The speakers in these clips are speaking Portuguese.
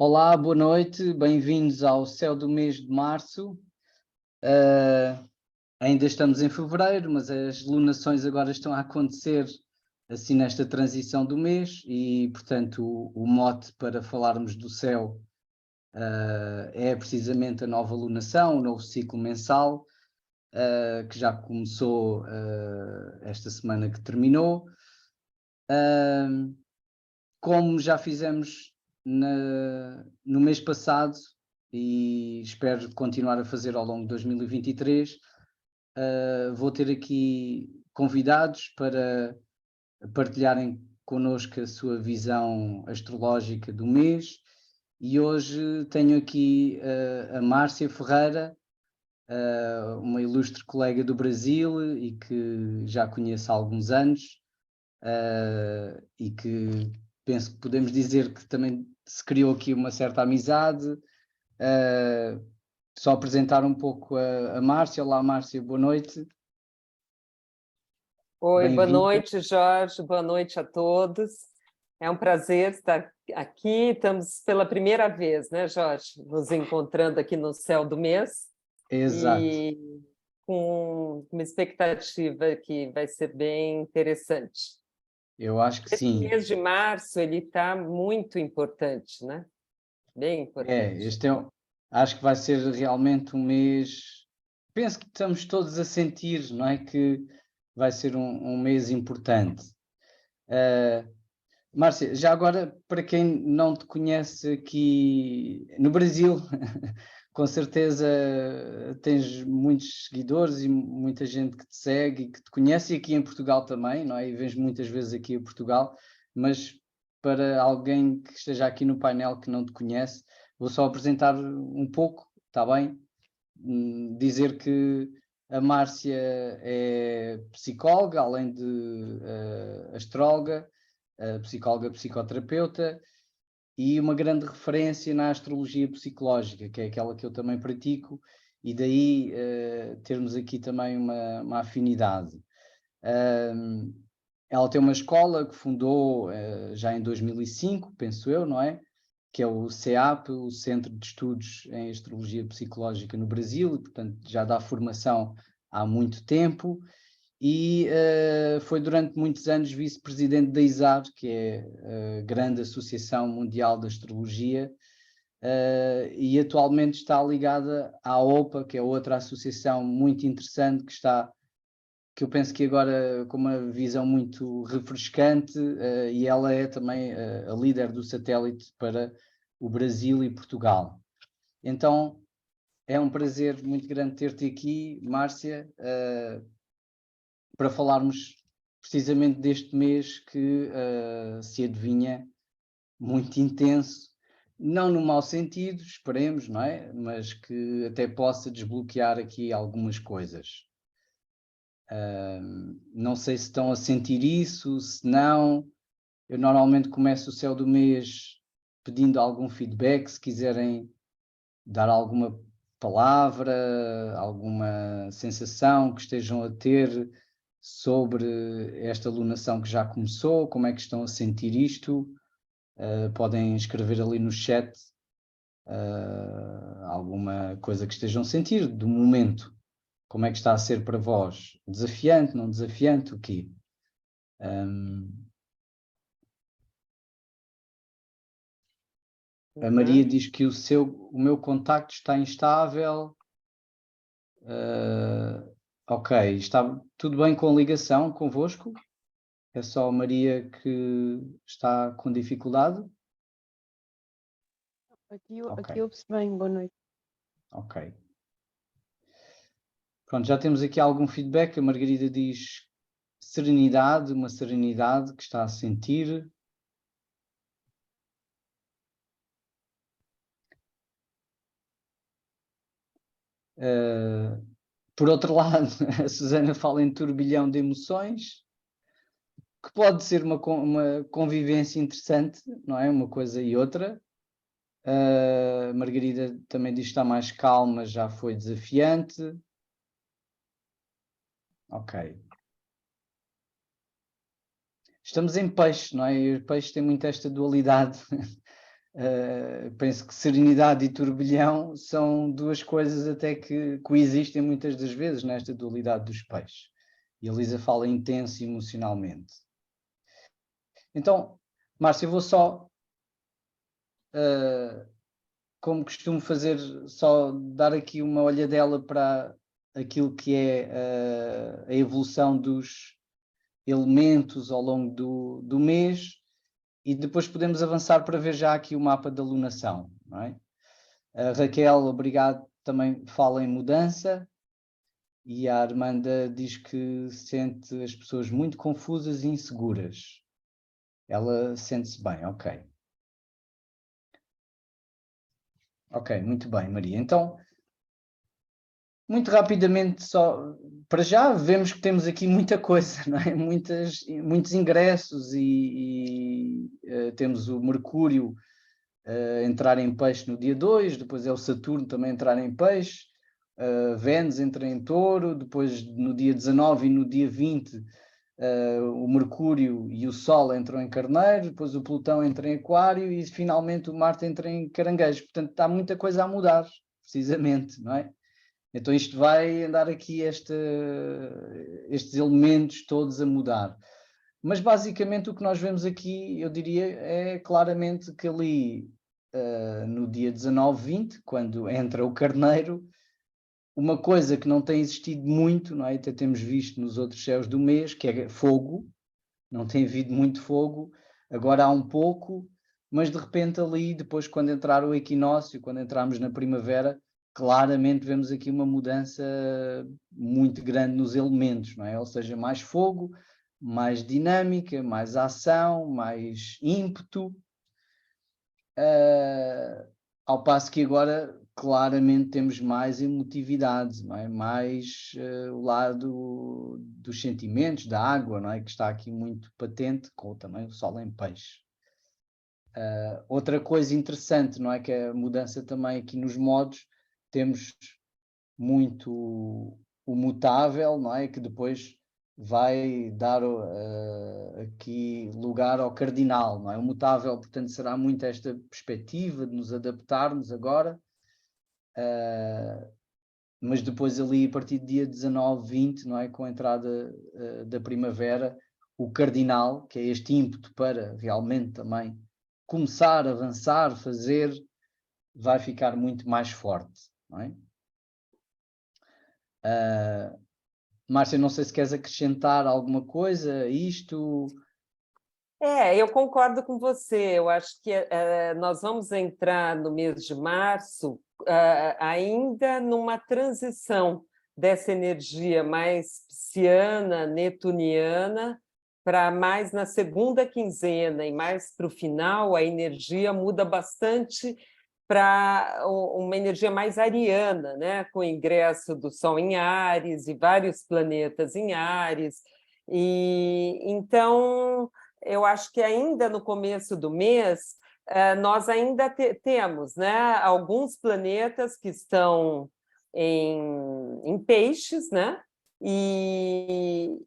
Olá, boa noite, bem-vindos ao Céu do mês de março. Ainda estamos em fevereiro, mas as lunações agora estão a acontecer assim nesta transição do mês e, portanto, o mote para falarmos do céu é precisamente a nova lunação, o novo ciclo mensal, que já começou esta semana que terminou. Como já fizemos no mês passado e espero continuar a fazer ao longo de 2023, vou ter aqui convidados para partilharem connosco a sua visão astrológica do mês e hoje tenho aqui a Márcia Ferreira, uma ilustre colega do Brasil e que já conheço há alguns anos e que penso que podemos dizer que também se criou aqui uma certa amizade. Só apresentar um pouco a Márcia. Olá, Márcia, boa noite. Oi, boa noite, Jorge, boa noite a todos. É um prazer estar aqui. Estamos pela primeira vez, né, Jorge? Nos encontrando aqui no Céu do Mês. Exato. E com uma expectativa que vai ser bem interessante. Eu acho que sim. Esse mês de março, ele está muito importante, né? Bem importante. Acho que vai ser realmente um mês, penso que estamos todos a sentir, não é, que vai ser um mês importante. Márcia, já agora, para quem não te conhece aqui no Brasil, com certeza tens muitos seguidores e muita gente que te segue e que te conhece, e aqui em Portugal também, não é? E vens muitas vezes aqui a Portugal, mas para alguém que esteja aqui no painel que não te conhece, vou só apresentar um pouco, está bem? Dizer que a Márcia é psicóloga, além de astróloga, psicóloga, psicoterapeuta e uma grande referência na astrologia psicológica, que é aquela que eu também pratico, e daí termos aqui também uma afinidade. Ela tem uma escola que fundou já em 2005, penso eu, não é? Que é o CEAP, o Centro de Estudos em Astrologia Psicológica no Brasil, e, portanto, já dá formação há muito tempo, e foi durante muitos anos vice-presidente da ISAR, que é a grande Associação Mundial de Astrologia, e atualmente está ligada à OPA, que é outra associação muito interessante que eu penso que agora com uma visão muito refrescante, e ela é também a líder do satélite para o Brasil e Portugal. Então, é um prazer muito grande ter-te aqui, Márcia, para falarmos precisamente deste mês que se adivinha muito intenso, não no mau sentido, esperemos, não é? Mas que até possa desbloquear aqui algumas coisas. Não sei se estão a sentir isso, se não. Eu normalmente começo o céu do mês pedindo algum feedback, se quiserem dar alguma palavra, alguma sensação que estejam a ter sobre esta lunação que já começou, como é que estão a sentir isto. Podem escrever ali no chat alguma coisa que estejam a sentir do momento. Como é que está a ser para vós? Desafiante, não desafiante, o quê? A Maria diz que o meu contacto está instável. Ok, está tudo bem com a ligação convosco? É só a Maria que está com dificuldade? Aqui ouve-se bem, boa noite. Ok. Pronto, já temos aqui algum feedback. A Margarida diz serenidade, uma serenidade que está a sentir. Por outro lado, a Susana fala em turbilhão de emoções, que pode ser uma convivência interessante, não é? Uma coisa e outra. A Margarida também diz que está mais calma, já foi desafiante. Ok. Estamos em peixe, não é? E o peixe tem muito esta dualidade penso que serenidade e turbilhão são duas coisas até que coexistem muitas das vezes nesta dualidade dos peixes. E a Lisa fala intenso emocionalmente. Então, Márcia, eu vou só, como costumo fazer, só dar aqui uma olhadela para aquilo que é a evolução dos elementos ao longo do mês, e depois podemos avançar para ver já aqui o mapa da lunação, não é? A Raquel, obrigado, também fala em mudança, e a Armanda diz que sente as pessoas muito confusas e inseguras. Ela sente-se bem, ok. Ok, muito bem, Maria. Então, muito rapidamente, só para já, vemos que temos aqui muita coisa, não é? Muitos ingressos e temos o Mercúrio entrar em peixe no dia 2, depois é o Saturno também entrar em peixe, Vênus entra em touro, depois no dia 19 e no dia 20 o Mercúrio e o Sol entram em Carneiro, depois o Plutão entra em Aquário e finalmente o Marte entra em Caranguejo. Portanto, está muita coisa a mudar, precisamente, não é? Então isto vai andar aqui estes elementos todos a mudar. Mas basicamente o que nós vemos aqui, eu diria, é claramente que ali no dia 19, 20, quando entra o Carneiro, uma coisa que não tem existido muito, não é? Até temos visto nos outros céus do mês, que é fogo, não tem havido muito fogo, agora há um pouco, mas de repente ali, depois quando entrar o equinócio, quando entrarmos na primavera, claramente vemos aqui uma mudança muito grande nos elementos, não é? Ou seja, mais fogo, mais dinâmica, mais ação, mais ímpeto, ao passo que agora claramente temos mais emotividade, não é? Mais o lado dos sentimentos, da água, não é? Que está aqui muito patente, com também o Sol em peixe. Outra coisa interessante, não é? Que é a mudança também aqui nos modos, temos muito o mutável, não é? Que depois vai dar aqui lugar ao cardinal, não é? O mutável, portanto, será muito esta perspectiva de nos adaptarmos agora, mas depois ali, a partir do dia 19, 20, não é? Com a entrada da primavera, o cardinal, que é este ímpeto para realmente também começar, avançar, fazer, vai ficar muito mais forte, não é? Márcia, não sei se queres acrescentar alguma coisa a isto. Eu concordo com você. Eu acho que nós vamos entrar no mês de março ainda numa transição dessa energia mais pisciana, netuniana, para mais na segunda quinzena e mais para o final, a energia muda bastante para uma energia mais ariana, né? Com o ingresso do Sol em Áries e vários planetas em Áries. E então eu acho que ainda no começo do mês nós ainda temos, né, alguns planetas que estão em peixes, né? E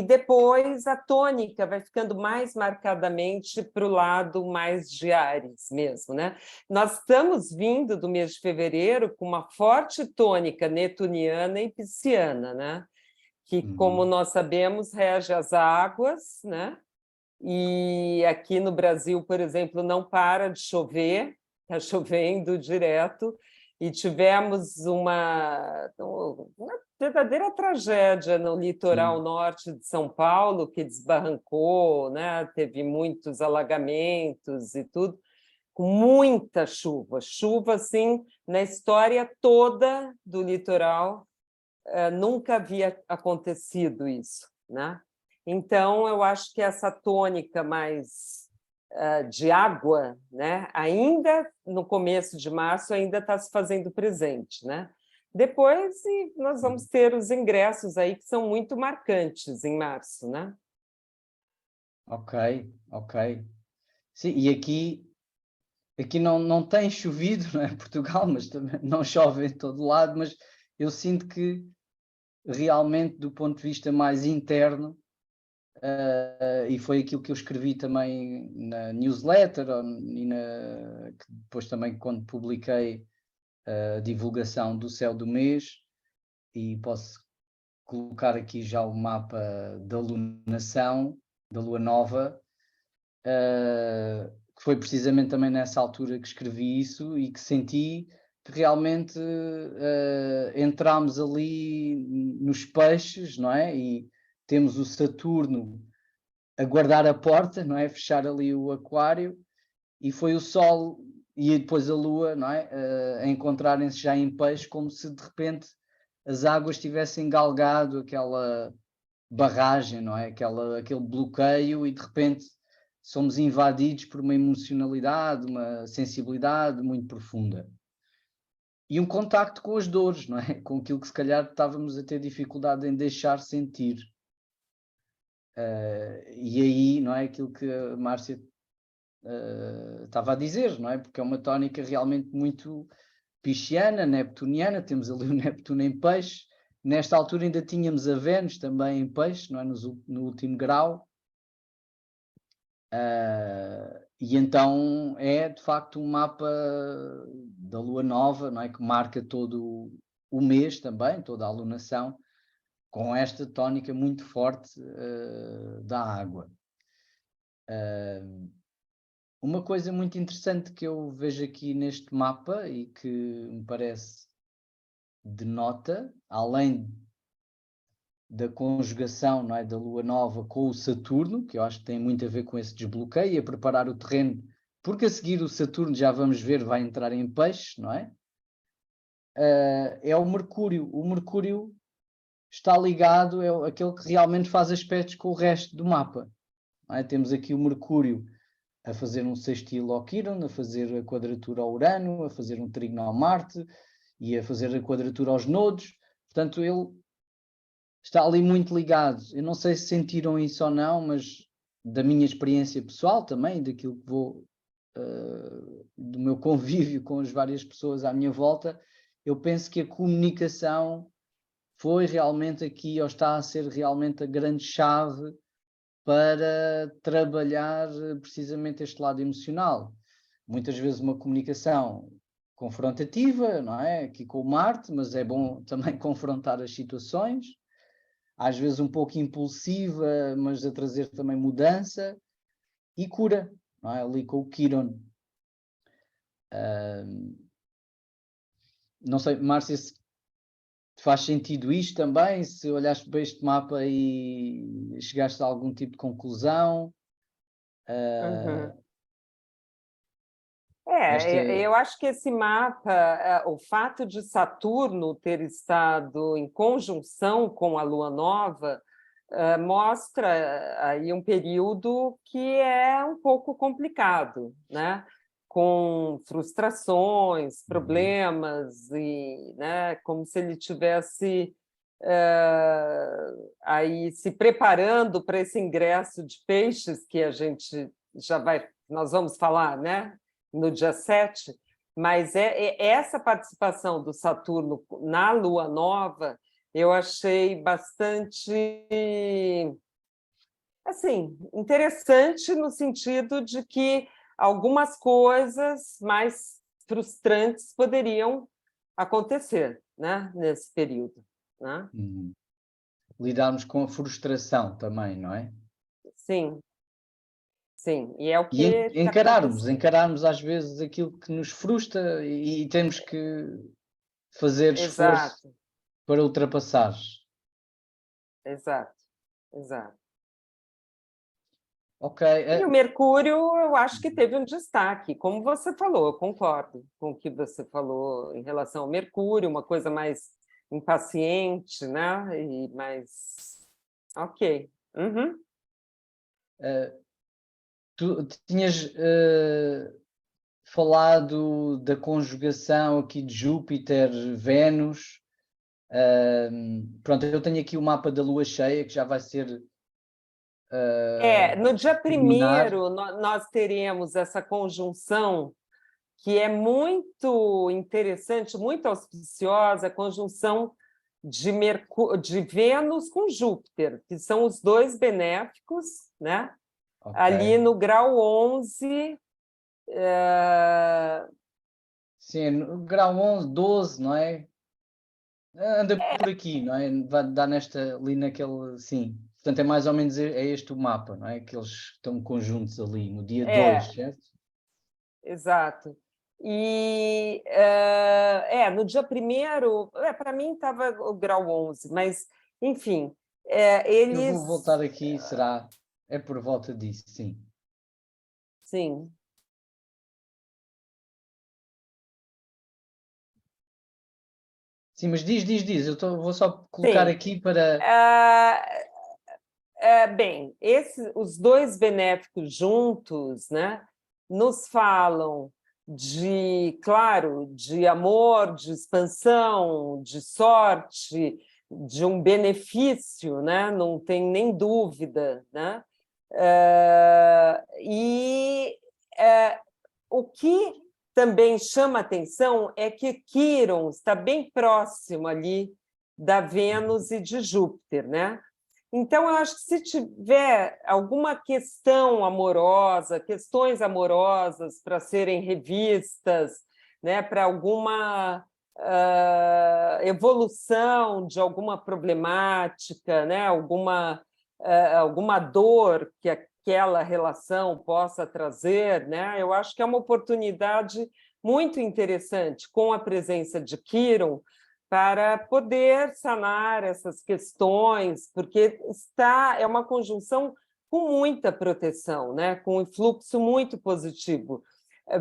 depois a tônica vai ficando mais marcadamente para o lado mais de Áries mesmo, né? Nós estamos vindo do mês de fevereiro com uma forte tônica netuniana e pisciana, né? Que, como nós sabemos, rege as águas, né? E aqui no Brasil, por exemplo, não para de chover, está chovendo direto, e tivemos uma verdadeira tragédia no litoral norte de São Paulo, que desbarrancou, né? Teve muitos alagamentos e tudo, com muita chuva, assim, na história toda do litoral, nunca havia acontecido isso, né? Então, eu acho que essa tônica mais de água, né, ainda no começo de março, ainda está se fazendo presente, né? Depois nós vamos ter os ingressos aí que são muito marcantes em março, né? Ok. Sim, e aqui não tem chovido, não é? Portugal, mas também não chove em todo lado, mas eu sinto que realmente, do ponto de vista mais interno, e foi aquilo que eu escrevi também na newsletter que depois também quando publiquei a divulgação do céu do mês, e posso colocar aqui já o mapa da lunação, da lua nova, que foi precisamente também nessa altura que escrevi isso e que senti que realmente entramos ali nos peixes, não é? E temos o Saturno a guardar a porta, não é? Fechar ali o aquário, e foi o Sol e depois a Lua, não é? A encontrarem-se já em peixe, como se de repente as águas tivessem galgado aquela barragem, não é? Aquele bloqueio, e de repente somos invadidos por uma emocionalidade, uma sensibilidade muito profunda. E um contacto com as dores, não é? Com aquilo que se calhar estávamos a ter dificuldade em deixar sentir. E aí, não é? Aquilo que a Márcia estava a dizer, não é? Porque é uma tónica realmente muito pisciana, neptuniana, temos ali o Neptuno em peixe, nesta altura ainda tínhamos a Vênus também em peixe, não é? No último grau. E então é de facto um mapa da lua nova, não é? Que marca todo o mês também, toda a alunação, com esta tónica muito forte da água. Uma coisa muito interessante que eu vejo aqui neste mapa e que me parece denota, além da conjugação, não é, da lua nova com o Saturno, que eu acho que tem muito a ver com esse desbloqueio, a preparar o terreno, porque a seguir o Saturno, já vamos ver, vai entrar em peixe, não é? É o Mercúrio. O Mercúrio está ligado, é aquele que realmente faz aspectos com o resto do mapa. Não é? Temos aqui o Mercúrio a fazer um sextil ao Quirón, a fazer a quadratura ao Urano, a fazer um trígono ao Marte e a fazer a quadratura aos nodos. Portanto, ele está ali muito ligado. Eu não sei se sentiram isso ou não, mas da minha experiência pessoal também, daquilo que vou, do meu convívio com as várias pessoas à minha volta, eu penso que a comunicação foi realmente aqui, ou está a ser realmente a grande chave para trabalhar precisamente este lado emocional. Muitas vezes uma comunicação confrontativa, não é? Aqui com o Marte, mas é bom também confrontar as situações, às vezes um pouco impulsiva, mas a trazer também mudança e cura, não é? Ali com o Quirón. Não sei, Márcia, se faz sentido isto também, se olhaste para este mapa e chegaste a algum tipo de conclusão. Eu acho que esse mapa, o fato de Saturno ter estado em conjunção com a Lua Nova, mostra aí um período que é um pouco complicado, né? Com frustrações, problemas, e, né, como se ele tivesse aí se preparando para esse ingresso de peixes que a gente nós vamos falar, né? No dia 7, mas essa participação do Saturno na Lua Nova eu achei bastante assim, interessante no sentido de que algumas coisas mais frustrantes poderiam acontecer, né, nesse período, né? Lidarmos com a frustração também, não é? Sim. Sim, e é o que E encararmos às vezes aquilo que nos frustra e temos que fazer esforço Exato, para ultrapassar. exato. Ok. E o Mercúrio, eu acho que teve um destaque, como você falou, eu concordo com o que você falou em relação ao Mercúrio, uma coisa mais impaciente, né? E mais... Ok. Uhum. Tu tinhas falado da conjugação aqui de Júpiter-Vênus. Pronto, eu tenho aqui o mapa da lua cheia, que já vai ser No dia terminar. 1º, nós teremos essa conjunção que é muito interessante, muito auspiciosa, a conjunção de Vênus com Júpiter, que são os dois benéficos, né? Ok. Ali no grau 11, Sim, no grau 11, 12, não é? Anda por aqui, não é? Vai dar ali naquele, sim. Portanto, é mais ou menos este o mapa, não é? Que eles estão conjuntos ali no dia 2, certo? exato. E no dia 1º, para mim estava o grau 11, mas, enfim, Eu eles... vou voltar aqui, será? É por volta disso, sim. Sim. Sim, mas diz. Vou só colocar Sim. aqui para... Bem, os dois benéficos juntos, né, nos falam claro, de amor, de expansão, de sorte, de um benefício, né? Não tem nem dúvida, né? O que também chama atenção é que Quirón está bem próximo ali da Vênus e de Júpiter, né? Então, eu acho que se tiver alguma questão amorosa, questões amorosas para serem revistas, né, para alguma evolução de alguma problemática, né, alguma dor que aquela relação possa trazer, né, eu acho que é uma oportunidade muito interessante, com a presença de Quirón, para poder sanar essas questões, porque é uma conjunção com muita proteção, né? Com um fluxo muito positivo.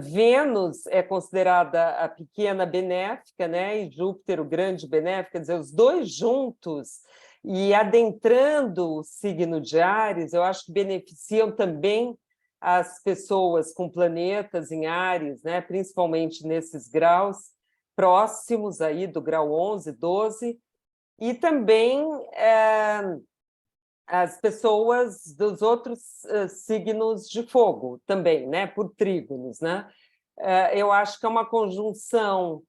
Vênus é considerada a pequena benéfica, né? E Júpiter o grande benéfico, quer dizer, os dois juntos e adentrando o signo de Áries, eu acho que beneficiam também as pessoas com planetas em Áries, né? Principalmente nesses graus próximos aí do grau 11, 12, e também as pessoas dos outros signos de fogo também, né, por trígonos, né? Eu acho que é uma conjunção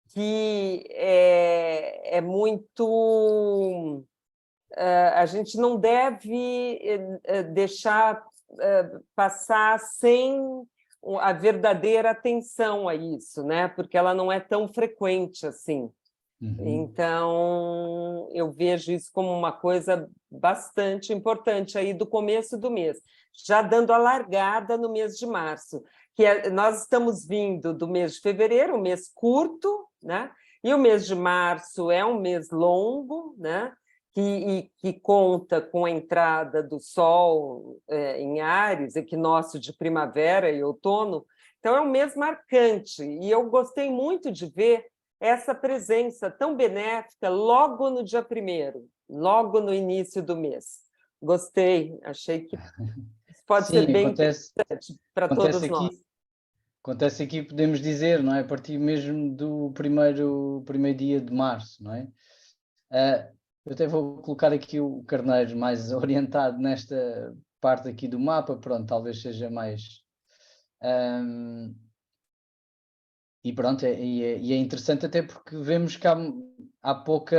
que é muito... a gente não deve deixar passar sem a verdadeira atenção a isso, né? Porque ela não é tão frequente assim. Então, eu vejo isso como uma coisa bastante importante aí do começo do mês, já dando a largada no mês de março, nós estamos vindo do mês de fevereiro, um mês curto, né? E o mês de março é um mês longo, né? Que conta com a entrada do Sol em Áries, equinócio de primavera e outono. Então, é um mês marcante, e eu gostei muito de ver essa presença tão benéfica logo no dia 1º, logo no início do mês. Gostei, achei que pode Sim, ser bem interessante para todos nós. Acontece aqui, podemos dizer, não é? A partir mesmo do primeiro dia de março, não é? Eu até vou colocar aqui o carneiro mais orientado nesta parte aqui do mapa, pronto, talvez seja mais... E pronto, é interessante até porque vemos que há pouca...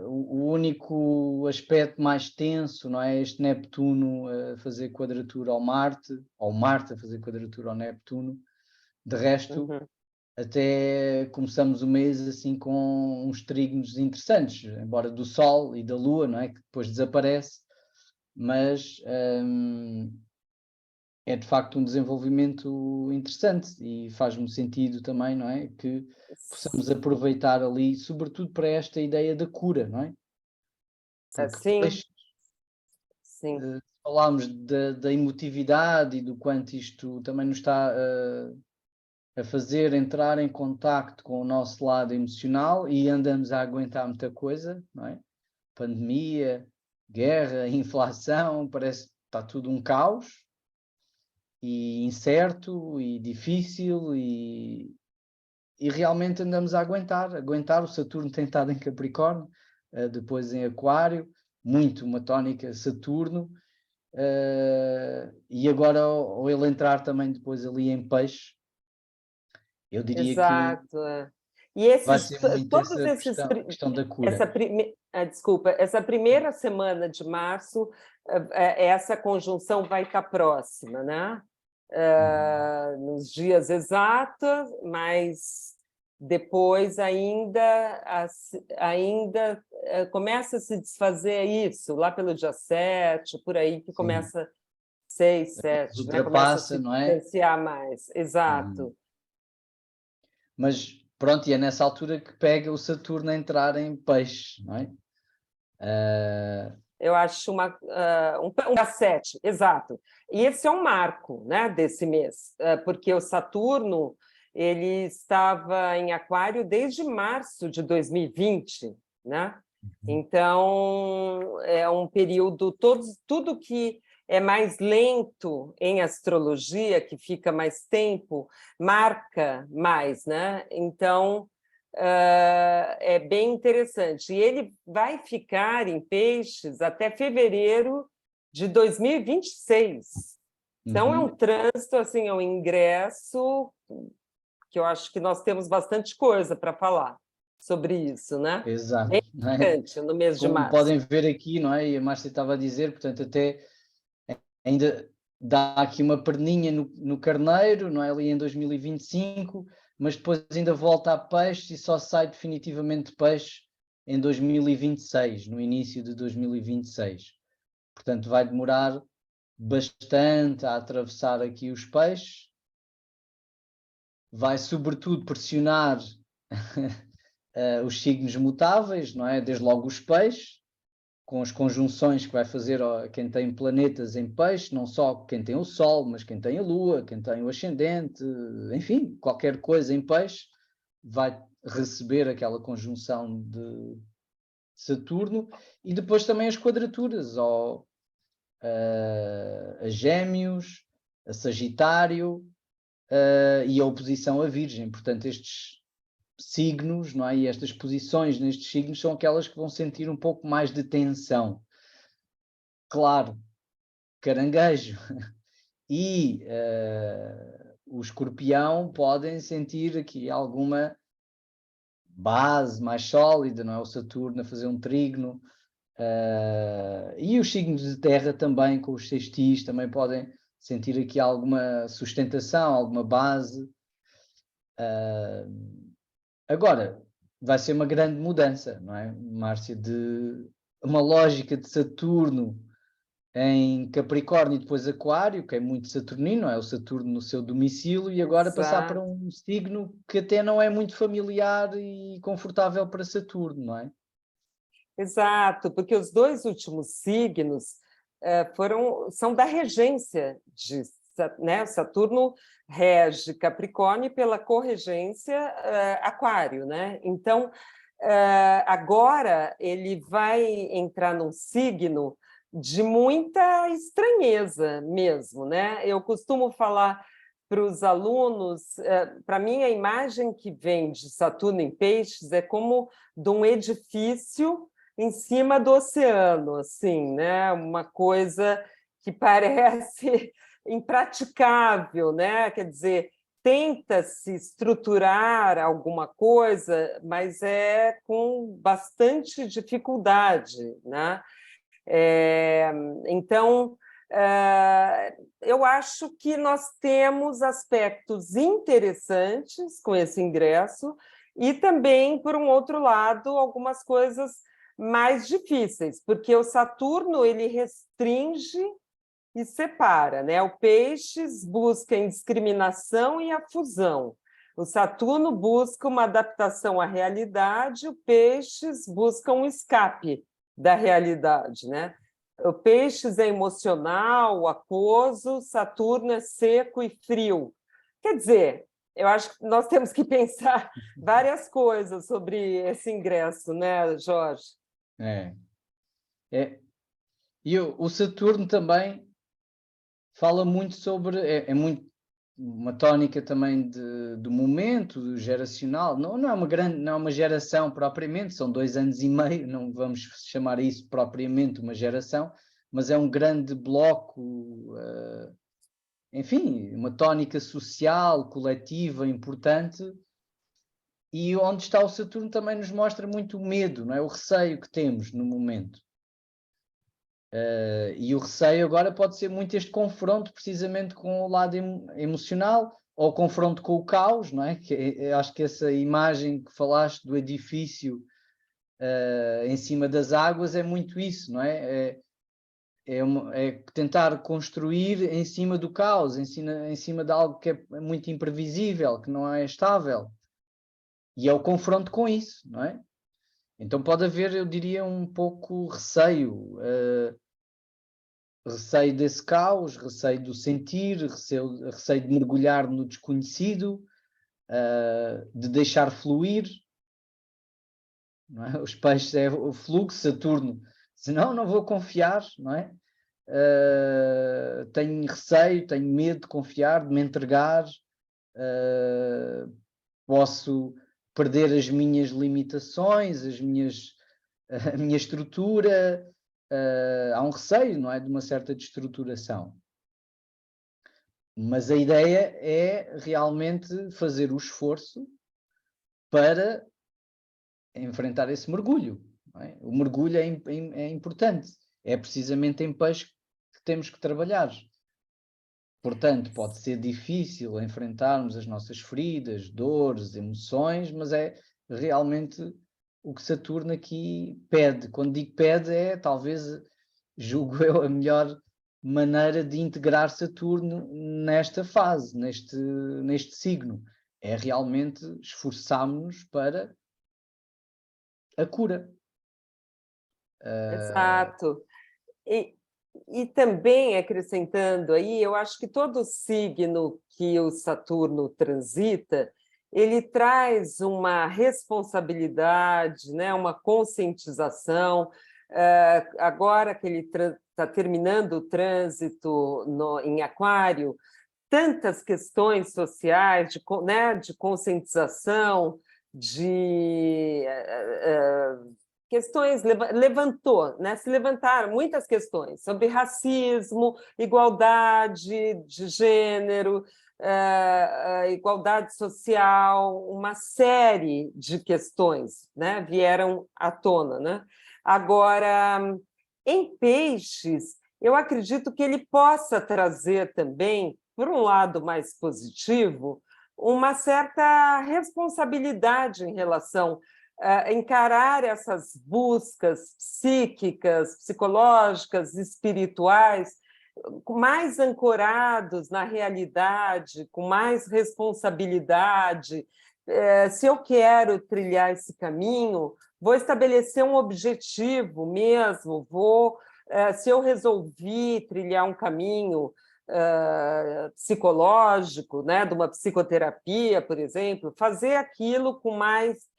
o único aspecto mais tenso, não é? Este Neptuno a fazer quadratura ao Marte, ou Marte a fazer quadratura ao Neptuno. De resto, até começamos o mês assim com uns trígonos interessantes, embora do Sol e da Lua, não é? Que depois desaparece, mas... é de facto um desenvolvimento interessante e faz-me sentido também, não é? Que possamos aproveitar ali, sobretudo para esta ideia da cura, não é? Porque depois falámos da emotividade e do quanto isto também nos está a fazer entrar em contacto com o nosso lado emocional e andamos a aguentar muita coisa, não é? Pandemia, guerra, inflação, parece que está tudo um caos. E incerto e difícil e realmente andamos a aguentar. O Saturno tem estado em Capricórnio, depois em Aquário, muito uma tónica Saturno, e agora ao ele entrar também depois ali em Peixe, eu diria Exato. E vai ser muito todos essa esses, questão da cura. desculpa, essa primeira semana de março, essa conjunção vai estar próxima, né? Nos dias exatos, mas depois ainda começa a se desfazer isso, lá pelo dia 7, por aí que começa 6, 7, né? Começa a se Ultrapassa, não é? distanciar mais. Exato. Mas pronto, e é nessa altura que pega o Saturno a entrar em peixe, não é? Eu acho um dia 7, exato. E esse é um marco, né, desse mês, porque o Saturno ele estava em Aquário desde março de 2020, né? Então, é um período, tudo que é mais lento em astrologia, que fica mais tempo, marca mais, né? Então, é bem interessante. E ele vai ficar em Peixes até fevereiro de 2026. Então, é um trânsito, assim, é um ingresso que eu acho que nós temos bastante coisa para falar sobre isso, né? Exato. Bem Não é? importante no mês de Como março. podem ver aqui, não é? E a Márcia estava a dizer, portanto, até ainda dá aqui uma perninha no Carneiro, não é? Ali em 2025, mas depois ainda volta a peixe e só sai definitivamente de peixe em 2026, no início de 2026. Portanto, vai demorar bastante a atravessar aqui os peixes, vai sobretudo pressionar os signos mutáveis, não é? Desde logo os peixes, com as conjunções que vai fazer quem tem planetas em peixe, não só quem tem o Sol, mas quem tem a Lua, quem tem o ascendente, enfim, qualquer coisa em peixe vai receber aquela conjunção de Saturno, e depois também as quadraturas, a Gêmeos, a Sagitário e a oposição a Virgem. Portanto, estes signos, não é? E estas posições nestes signos são aquelas que vão sentir um pouco mais de tensão. Claro, Caranguejo e o Escorpião podem sentir aqui alguma base mais sólida, não é? O Saturno a fazer um trígono, e os signos de terra também, com os sextis, também podem sentir aqui alguma sustentação, alguma base. Agora, vai ser uma grande mudança, não é, Márcia? De uma lógica de Saturno em Capricórnio e depois Aquário, que é muito saturnino, não é? O Saturno no seu domicílio, e agora passar para um signo que até não é muito familiar e confortável para Saturno, não é? Exato, porque os dois últimos signos são da regência de, né? Saturno rege Capricórnio pela corregência Aquário, né? Então, agora ele vai entrar num signo de muita estranheza mesmo, né? Eu costumo falar para os alunos, para mim a imagem que vem de Saturno em Peixes é como de um edifício em cima do oceano, assim, né? Uma coisa que parece impraticável, né? Quer dizer, tenta-se estruturar alguma coisa, mas é com bastante dificuldade, né? Então, eu acho que nós temos aspectos interessantes com esse ingresso e também, por um outro lado, algumas coisas mais difíceis, porque o Saturno ele restringe e separa, né? O Peixes busca a indiscriminação e a fusão. O Saturno busca uma adaptação à realidade, o Peixes busca um escape da realidade, né? O Peixes é emocional, aquoso, Saturno é seco e frio. Quer dizer, eu acho que nós temos que pensar várias coisas sobre esse ingresso, né, Jorge? E o Saturno também fala muito sobre, é muito uma tónica também do momento, do geracional. Não é uma grande, não é uma geração propriamente, são 2 anos e meio, não vamos chamar isso propriamente uma geração, mas é um grande bloco, enfim, uma tónica social, coletiva, importante, E onde está o Saturno também nos mostra muito o medo, não é? O receio que temos no momento. E o receio agora pode ser muito este confronto precisamente com o lado emocional, ou confronto com o caos, não é? Eu acho que essa imagem que falaste do edifício em cima das águas é muito isso, não é? É tentar construir em cima do caos, em cima de algo que é muito imprevisível, que não é estável. E é o confronto com isso, não é? Então pode haver, eu diria, um pouco receio. Receio desse caos, receio do sentir, receio de mergulhar no desconhecido, de deixar fluir, não é? Os peixes é o fluxo, Saturno, senão não vou confiar, não é? Tenho receio, tenho medo de confiar, de me entregar, posso perder as minhas limitações, a minha estrutura, há um receio, não é? De uma certa destruturação. Mas a ideia é realmente fazer o esforço para enfrentar esse mergulho, não é? O mergulho é importante. É precisamente em peixe que temos que trabalhar. Portanto, pode ser difícil enfrentarmos as nossas feridas, dores, emoções, mas é realmente o que Saturno aqui pede. Quando digo pede, é talvez, julgo eu, a melhor maneira de integrar Saturno nesta fase, neste signo. É realmente esforçarmos-nos para a cura. Exato. E também acrescentando aí, eu acho que todo signo que o Saturno transita, ele traz uma responsabilidade, né, uma conscientização. Agora que ele está terminando o trânsito em Aquário, tantas questões sociais, né, de conscientização, de questões, levantou, né? Se levantaram muitas questões sobre racismo, igualdade de gênero, igualdade social, uma série de questões, né? Vieram à tona, né? Agora, em peixes, eu acredito que ele possa trazer também, por um lado mais positivo, uma certa responsabilidade em relação encarar essas buscas psíquicas, psicológicas, espirituais, mais ancorados na realidade, com mais responsabilidade. Se eu quero trilhar esse caminho, vou estabelecer um objetivo mesmo, se eu resolvi trilhar um caminho psicológico, né, de uma psicoterapia, por exemplo, fazer aquilo com mais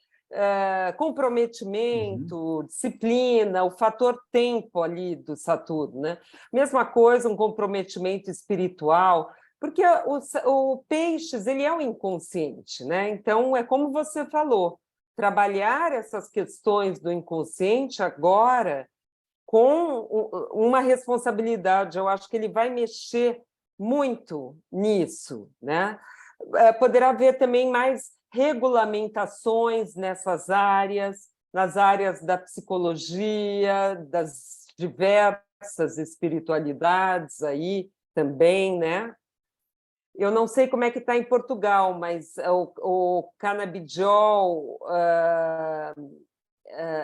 comprometimento, disciplina, o fator tempo ali do Saturno, né? Mesma coisa, um comprometimento espiritual, porque o Peixes ele é o inconsciente, né? Então, é como você falou, trabalhar essas questões do inconsciente agora com uma responsabilidade, eu acho que ele vai mexer muito nisso, né? Poderá haver também mais regulamentações nessas áreas, nas áreas da psicologia, das diversas espiritualidades aí também, né? Eu não sei como é que está em Portugal, mas o canabidiol,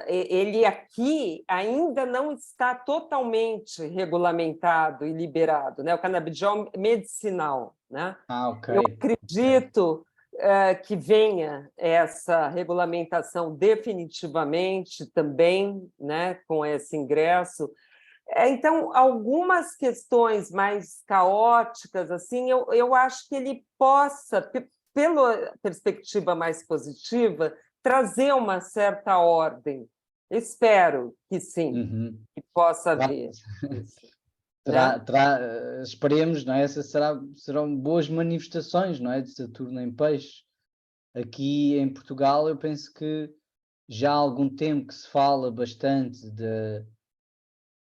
ele aqui ainda não está totalmente regulamentado e liberado, né? O canabidiol medicinal, né? Ok. Eu acredito que venha essa regulamentação definitivamente também, né, com esse ingresso. Então, algumas questões mais caóticas, assim, eu acho que ele possa, pela perspectiva mais positiva, trazer uma certa ordem. Espero que sim, que possa haver isso. Né? Esperemos, não é? Serão boas manifestações, não é? De Saturno em Peixe. Aqui em Portugal, eu penso que já há algum tempo que se fala bastante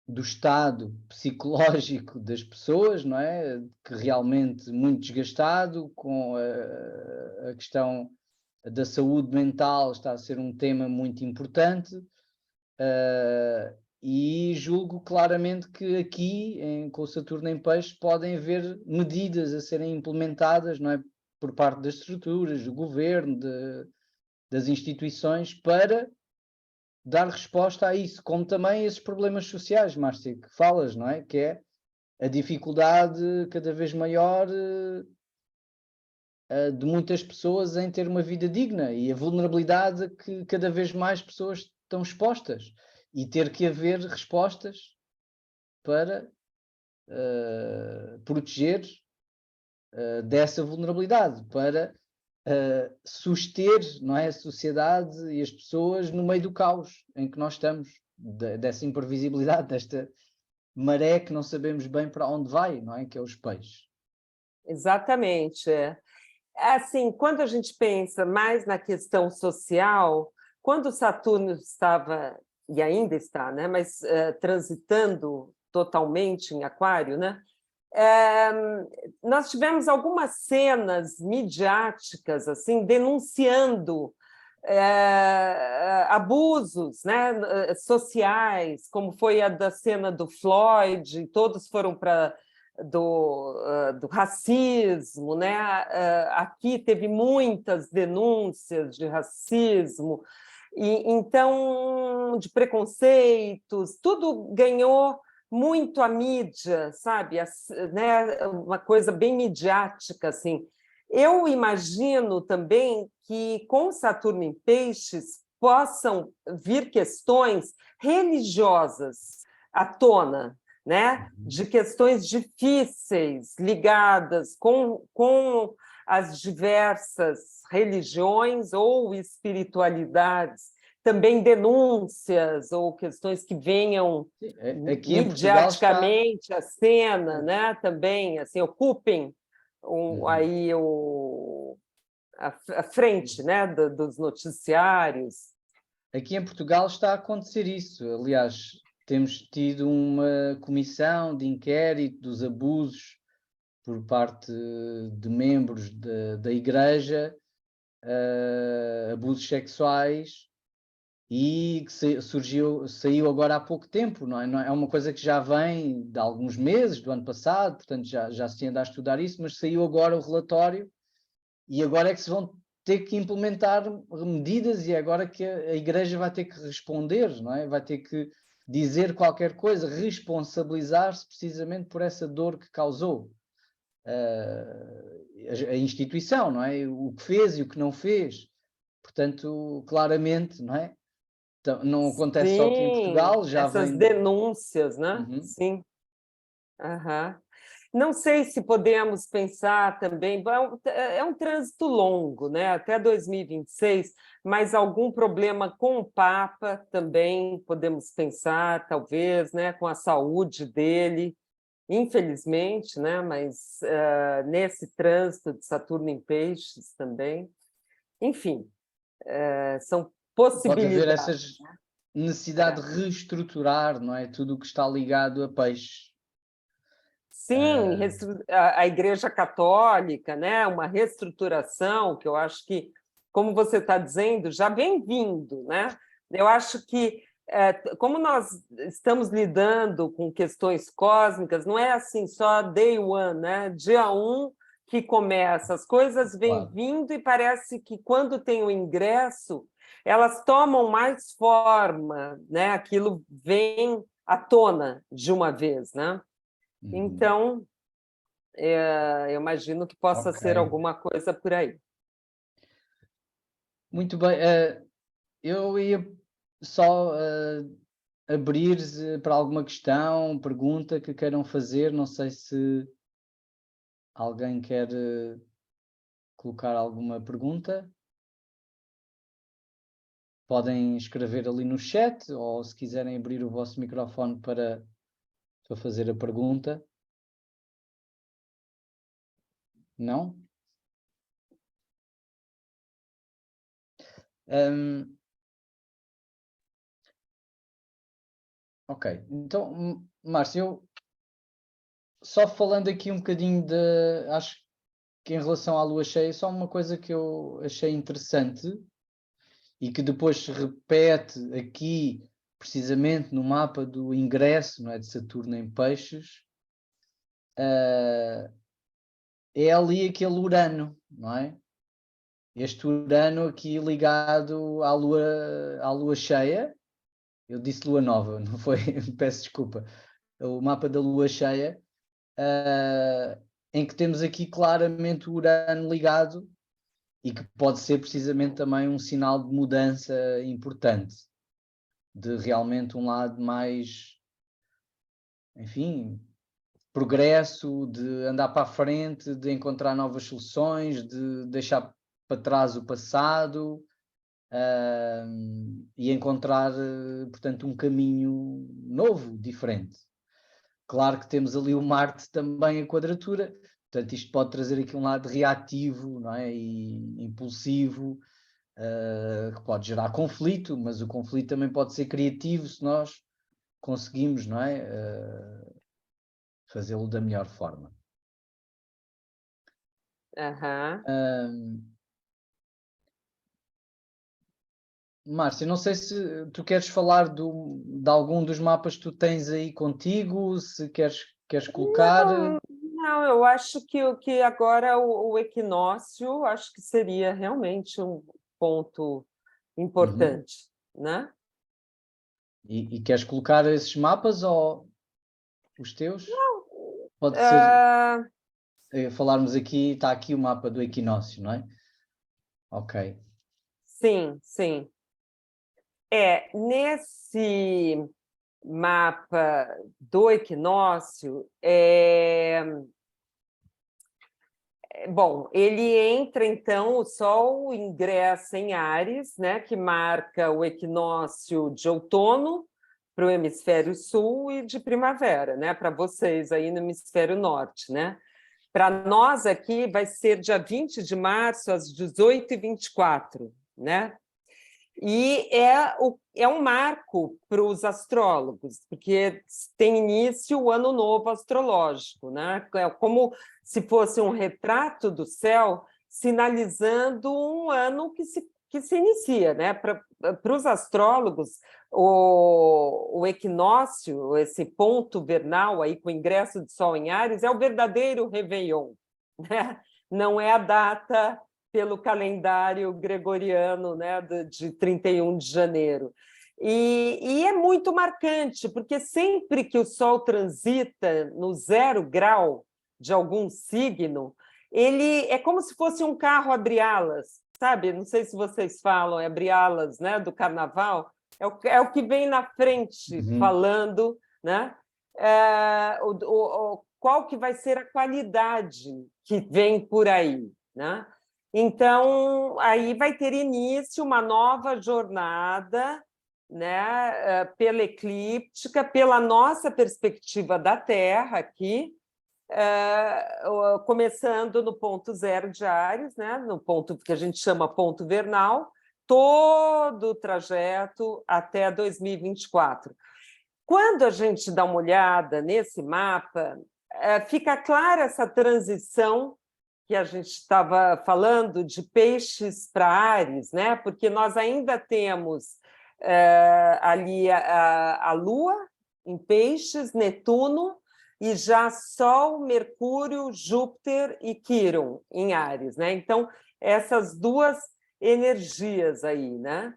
do estado psicológico das pessoas, não é? Que realmente muito desgastado com a questão da saúde mental está a ser um tema muito importante, e julgo claramente que aqui, com o Saturno em Peixe, podem haver medidas a serem implementadas, não é, por parte das estruturas, do governo, das instituições, para dar resposta a isso, como também a esses problemas sociais, Márcia, que falas, não é? Que é a dificuldade cada vez maior de muitas pessoas em ter uma vida digna e a vulnerabilidade que cada vez mais pessoas estão expostas e ter que haver respostas para proteger dessa vulnerabilidade, para suster, não é, a sociedade e as pessoas no meio do caos em que nós estamos, dessa imprevisibilidade, desta maré que não sabemos bem para onde vai, não é? Que é os peixes. Exatamente. Assim, quando a gente pensa mais na questão social, quando Saturno estava, e ainda está, né, mas transitando totalmente em Aquário, né, nós tivemos algumas cenas midiáticas assim denunciando abusos, né, sociais, como foi a da cena do Floyd, todos foram para do racismo, né? Aqui teve muitas denúncias de racismo, e então de preconceitos, tudo ganhou muito a mídia, sabe? Né? Uma coisa bem midiática, assim. Eu imagino também que com Saturno em Peixes possam vir questões religiosas à tona, né? De questões difíceis ligadas com as diversas religiões ou espiritualidades, também denúncias ou questões que venham Aqui em Portugal midiaticamente à cena, né? Também assim, ocupem aí a frente, né? Dos noticiários. Aqui em Portugal está a acontecer isso. Aliás, temos tido uma comissão de inquérito dos abusos por parte de membros da Igreja, abusos sexuais, e que saiu agora há pouco tempo, não é? É uma coisa que já vem de alguns meses, do ano passado, portanto já se anda a estudar isso, mas saiu agora o relatório e agora é que se vão ter que implementar medidas e é agora que a Igreja vai ter que responder, não é? Vai ter que dizer qualquer coisa, responsabilizar-se precisamente por essa dor que causou a instituição, não é? O que fez e o que não fez. Portanto, claramente, não é? Então, não acontece só aqui em Sim, Portugal, já essas vem... denúncias, né? Uhum. Sim. Uhum. Não sei se podemos pensar também, é um trânsito longo, né? Até 2026, mas algum problema com o Papa também podemos pensar, talvez, né? Com a saúde dele, infelizmente, né? Mas nesse trânsito de Saturno em Peixes também. Enfim, são Pode haver possibilidades. essa necessidade de reestruturar, não é? Tudo o que está ligado a peixe. Sim, a Igreja Católica, né? Uma reestruturação que eu acho que, como você está dizendo, já vem vindo, né? Eu acho que, como nós estamos lidando com questões cósmicas, não é assim só day one, né? Dia 1 que começa, as coisas vêm Claro. vindo e parece que quando tem o ingresso, elas tomam mais forma, né? Aquilo vem à tona de uma vez, né? Então, eu imagino que possa ser alguma coisa por aí. Muito bem. Eu ia só abrir para alguma questão, pergunta que queiram fazer. Não sei se alguém quer colocar alguma pergunta. Podem escrever ali no chat ou se quiserem abrir o vosso microfone para fazer a pergunta. Não? Ok, então, Márcio, eu só falando aqui um bocadinho acho que em relação à lua cheia, só uma coisa que eu achei interessante e que depois se repete aqui, precisamente no mapa do ingresso, não é, de Saturno em Peixes, é ali aquele Urano, não é? Este Urano aqui ligado à lua cheia. Eu disse lua nova, não foi? Peço desculpa. O mapa da lua cheia, em que temos aqui claramente o Urano ligado e que pode ser precisamente também um sinal de mudança importante, de realmente um lado mais, enfim, progresso, de andar para a frente, de encontrar novas soluções, de deixar para trás o passado, e encontrar, portanto, um caminho novo, diferente. Claro que temos ali o Marte também a quadratura, portanto isto pode trazer aqui um lado reativo, não é? E impulsivo, que pode gerar conflito, mas o conflito também pode ser criativo se nós conseguimos, não é? Fazê-lo da melhor forma. Márcia, não sei se tu queres falar de algum dos mapas que tu tens aí contigo, se queres colocar. Não, eu acho que agora o equinócio acho que seria realmente um ponto importante, né? E queres colocar esses mapas ou os teus? Não, Pode ser, falarmos aqui, está aqui o mapa do equinócio, não é? Ok. sim, sim. Nesse mapa do equinócio, bom, ele entra, então, o Sol ingressa em Áries, né, que marca o equinócio de outono para o hemisfério sul e de primavera, né, para vocês aí no hemisfério norte, né? Para nós aqui vai ser dia 20 de março, às 18h24, né? E é um marco para os astrólogos, porque tem início o ano novo astrológico, né? É como se fosse um retrato do céu sinalizando um ano que se inicia, né? Para os astrólogos, o equinócio, esse ponto vernal aí com o ingresso de Sol em Áries, é o verdadeiro Réveillon, né? Não é a data pelo calendário gregoriano, né, de 31 de janeiro. E é muito marcante, porque sempre que o Sol transita no 0 grau de algum signo, ele é como se fosse um carro abre-alas, sabe? Não sei se vocês falam, é abre-alas, né, do carnaval, é o que vem na frente falando, né? Qual que vai ser a qualidade que vem por aí, né? Então, aí vai ter início uma nova jornada, né, pela eclíptica, pela nossa perspectiva da Terra aqui, começando no ponto 0 de Áries, né, no ponto que a gente chama ponto vernal, todo o trajeto até 2024. Quando a gente dá uma olhada nesse mapa, fica clara essa transição que a gente estava falando de Peixes para Áries, né? Porque nós ainda temos ali a Lua em Peixes, Netuno, e já Sol, Mercúrio, Júpiter e Quirón em Áries, né? Então, essas duas energias aí, né?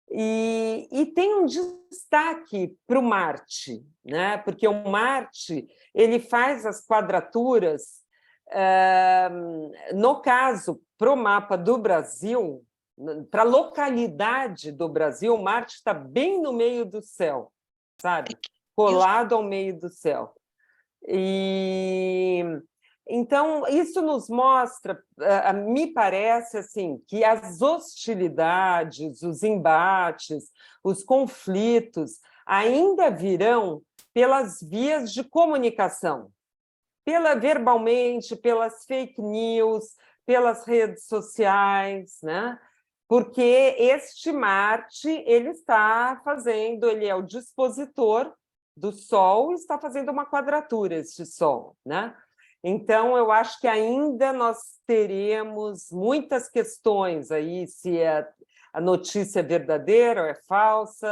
E tem um destaque para o Marte, né? Porque o Marte ele faz as quadraturas. No caso, para o mapa do Brasil, para a localidade do Brasil, Marte está bem no meio do céu, sabe? Colado ao meio do céu. E então isso nos mostra, me parece assim, que as hostilidades, os embates, os conflitos ainda virão pelas vias de comunicação, verbalmente, pelas fake news, pelas redes sociais, né? Porque este Marte ele é o dispositor do Sol, está fazendo uma quadratura este Sol, né? Então, eu acho que ainda nós teremos muitas questões aí, se a notícia é verdadeira ou é falsa,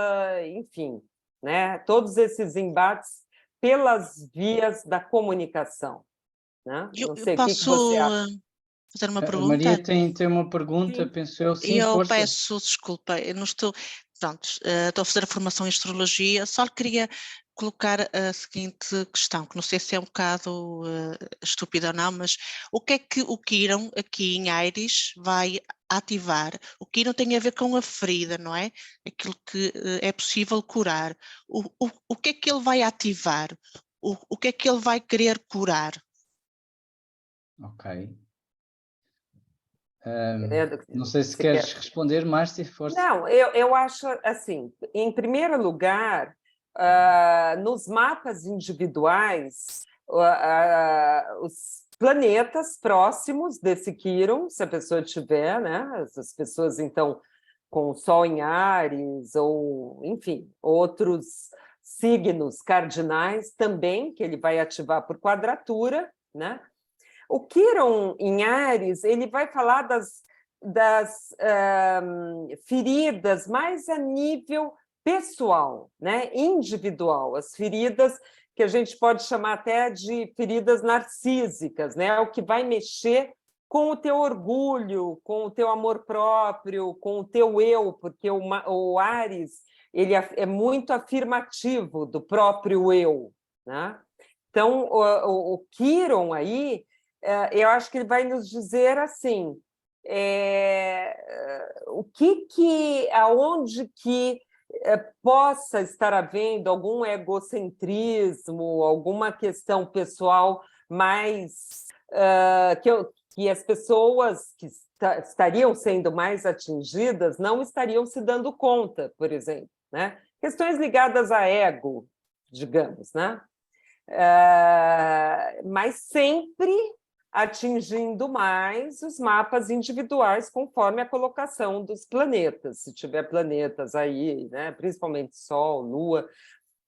enfim, né? Todos esses embates pelas vias da comunicação, né? Não Eu sei, o que posso você acha? fazer uma A Maria pergunta? tem uma pergunta, Sim. penso eu. Sim, Eu força. peço desculpa, eu não estou, pronto, estou a fazer a formação em astrologia, só lhe queria colocar a seguinte questão, que não sei se é um bocado estúpida ou não, mas o que é que o Quirón aqui em Áries vai ativar? O Quirón tem a ver com a ferida, não é? Aquilo que é possível curar. O que é que ele vai ativar? O que é que ele vai querer curar? Ok. Não Querendo- sei se Você queres quer? responder, Márcia, força. Não, eu acho assim, em primeiro lugar, nos mapas individuais, os planetas próximos desse Quirón, se a pessoa tiver, né? Essas pessoas, então, com o Sol em Áries, ou, enfim, outros signos cardinais também, que ele vai ativar por quadratura, né? O Quirón em Áries, ele vai falar das feridas mais a nível pessoal, né? Individual, as feridas que a gente pode chamar até de feridas narcísicas, né? O que vai mexer com o teu orgulho, com o teu amor próprio, com o teu eu, porque o Áries ele é muito afirmativo do próprio eu, né? Então, o Quirón aí, eu acho que ele vai nos dizer assim, aonde que possa estar havendo algum egocentrismo, alguma questão pessoal mais que as pessoas que estariam sendo mais atingidas não estariam se dando conta, por exemplo, né? Questões ligadas a ego, digamos, né? Mas sempre atingindo mais os mapas individuais conforme a colocação dos planetas. Se tiver planetas aí, né, principalmente Sol, Lua,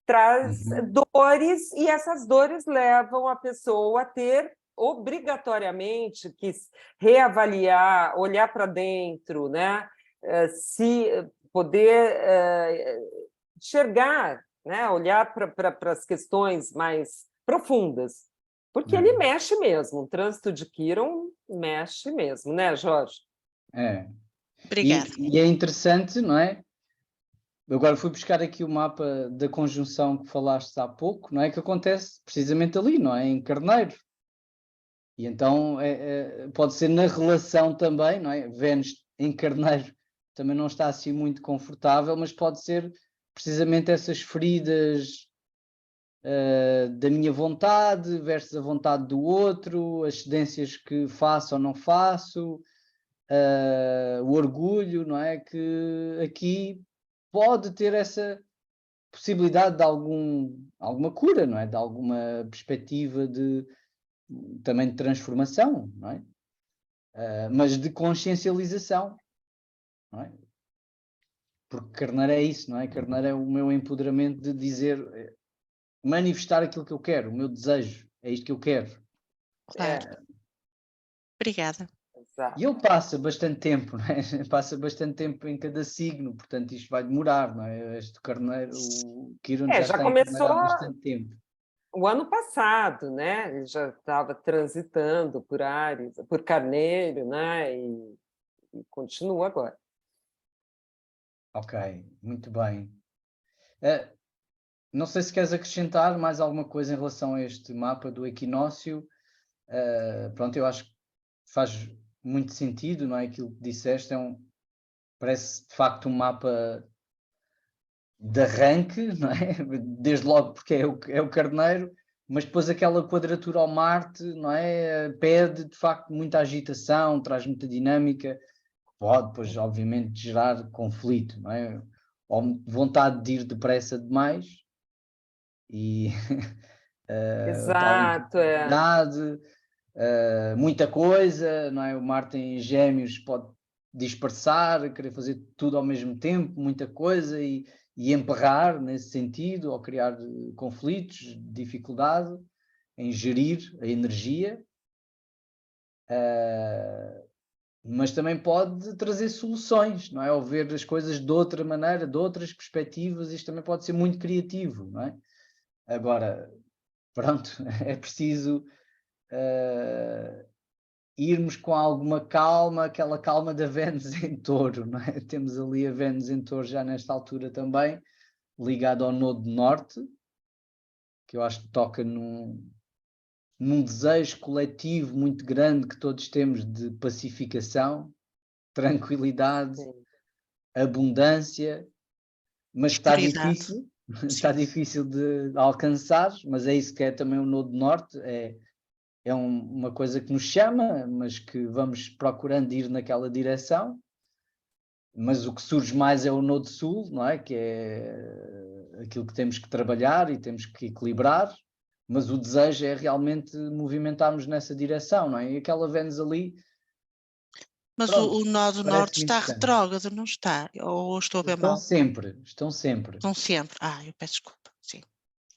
traz dores, e essas dores levam a pessoa a ter obrigatoriamente que reavaliar, olhar para dentro, né, se poder enxergar, né, olhar para as questões mais profundas. Porque ele mexe mesmo, o trânsito de Quirón mexe mesmo, né, Jorge? É. Obrigada. E é interessante, não é? Eu agora fui buscar aqui o mapa da conjunção que falaste há pouco, não é? Que acontece precisamente ali, não é? Em Carneiro. E então pode ser na relação também, não é? Vênus em Carneiro também não está assim muito confortável, mas pode ser precisamente essas feridas da minha vontade versus a vontade do outro, as cedências que faço ou não faço, o orgulho, não é? Que aqui pode ter essa possibilidade de alguma cura, não é? De alguma perspectiva também de transformação, não é? Mas de consciencialização, não é? Porque Carneiro é isso, não é? Carneiro é o meu empoderamento de dizer, manifestar aquilo que eu quero, o meu desejo, é isto que eu quero. Claro. Obrigada. Exato. E ele passa bastante tempo, não é? Passa bastante tempo em cada signo, portanto isto vai demorar, não é? Este Carneiro, o Quirón já Já está em Carneiro começou há bastante tempo. o ano passado, né? Ele já estava transitando por Áries, por Carneiro, né? E continua agora. Ok, muito bem. Não sei se queres acrescentar mais alguma coisa em relação a este mapa do equinócio. Pronto, eu acho que faz muito sentido, não é? Aquilo que disseste parece de facto um mapa de arranque, não é? Desde logo porque é o Carneiro, mas depois aquela quadratura ao Marte, não é? Pede de facto muita agitação, traz muita dinâmica, pode depois obviamente gerar conflito, não é? Ou vontade de ir depressa demais e tal Exato, impulsividade, muita coisa, não é? O Marte em Gêmeos pode dispersar, querer fazer tudo ao mesmo tempo, muita coisa e emperrar nesse sentido, ou criar conflitos, dificuldade. em gerir a energia, mas também pode trazer soluções, não é? Ou ver as coisas de outra maneira, de outras perspectivas. Isto também pode ser muito criativo, não é? Agora, pronto, é preciso irmos com alguma calma, aquela calma da Vênus em Touro, não é? Temos ali a Vênus em Touro já nesta altura também, ligado ao Nodo Norte, que eu acho que toca num desejo coletivo muito grande que todos temos de pacificação, tranquilidade, Sim. abundância, mas está difícil, está difícil de alcançar, mas é isso que é também o Nodo Norte, é uma coisa que nos chama, mas que vamos procurando ir naquela direção. Mas o que surge mais é o Nodo Sul, não é? Que é aquilo que temos que trabalhar e temos que equilibrar, mas o desejo é realmente movimentarmos nessa direção, não é? E aquela Vênus ali... Mas pronto, o Nodo Norte está retrógrado, não está? Ou estou a ver mal? Estão sempre. Estão sempre. Eu peço desculpa, sim.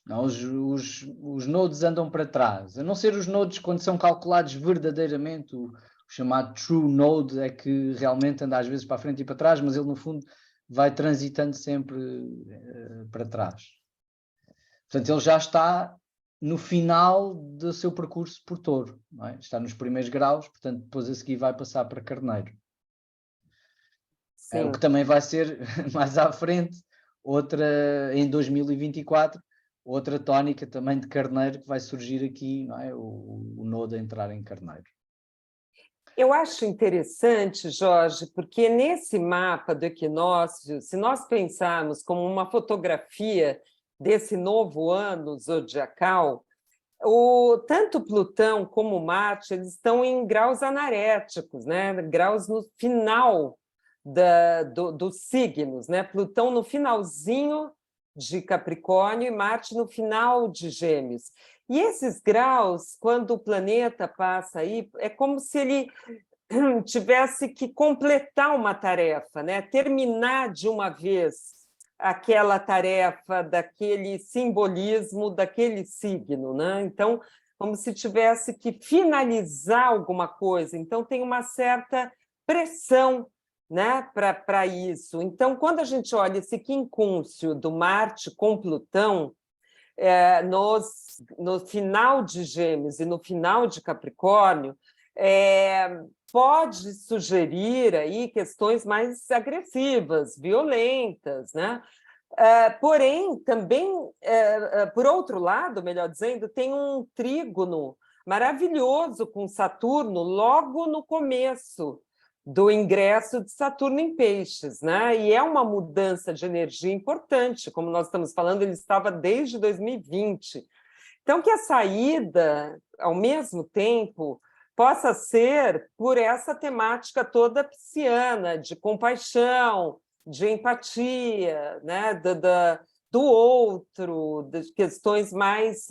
Não, os nodos andam para trás, a não ser os nodos quando são calculados verdadeiramente, o chamado true node é que realmente anda às vezes para a frente e para trás, mas ele no fundo vai transitando sempre para trás. Portanto, ele já está no final do seu percurso por Touro, não é? Está nos primeiros graus, portanto depois a seguir vai passar para Carneiro. O que também vai ser mais à frente, outra em 2024, outra tónica também de Carneiro que vai surgir aqui, não é? O nodo a entrar em Carneiro. Eu acho interessante, Jorge, porque nesse mapa do equinócio, se nós pensarmos como uma fotografia desse novo ano zodiacal, tanto Plutão como Marte eles estão em graus anaréticos, né? Graus no final dos signos, né? Plutão no finalzinho de Capricórnio e Marte no final de Gêmeos. E esses graus, quando o planeta passa aí, é como se ele tivesse que completar uma tarefa, né? Terminar de uma vez aquela tarefa daquele simbolismo daquele signo, né? Então, como se tivesse que finalizar alguma coisa. Então, tem uma certa pressão, né, para isso. Então, quando a gente olha esse quincúncio do Marte com Plutão, no final de Gêmeos e no final de Capricórnio, pode sugerir aí questões mais agressivas, violentas, né? Porém, também, por outro lado, melhor dizendo, tem um trígono maravilhoso com Saturno logo no começo do ingresso de Saturno em Peixes, né? E é uma mudança de energia importante, como nós estamos falando, ele estava desde 2020. Então, que a saída, ao mesmo tempo, possa ser por essa temática toda pisciana, de compaixão, de empatia, né? do outro, de questões mais,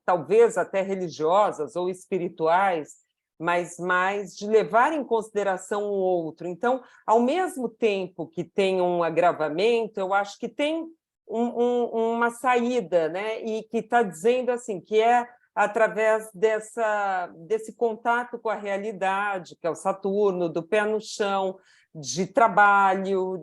talvez até religiosas ou espirituais, mas mais de levar em consideração o outro. Então, ao mesmo tempo que tem um agravamento, eu acho que tem uma saída, né? E que está dizendo assim, que é através desse contato com a realidade, que é o Saturno, do pé no chão, de trabalho,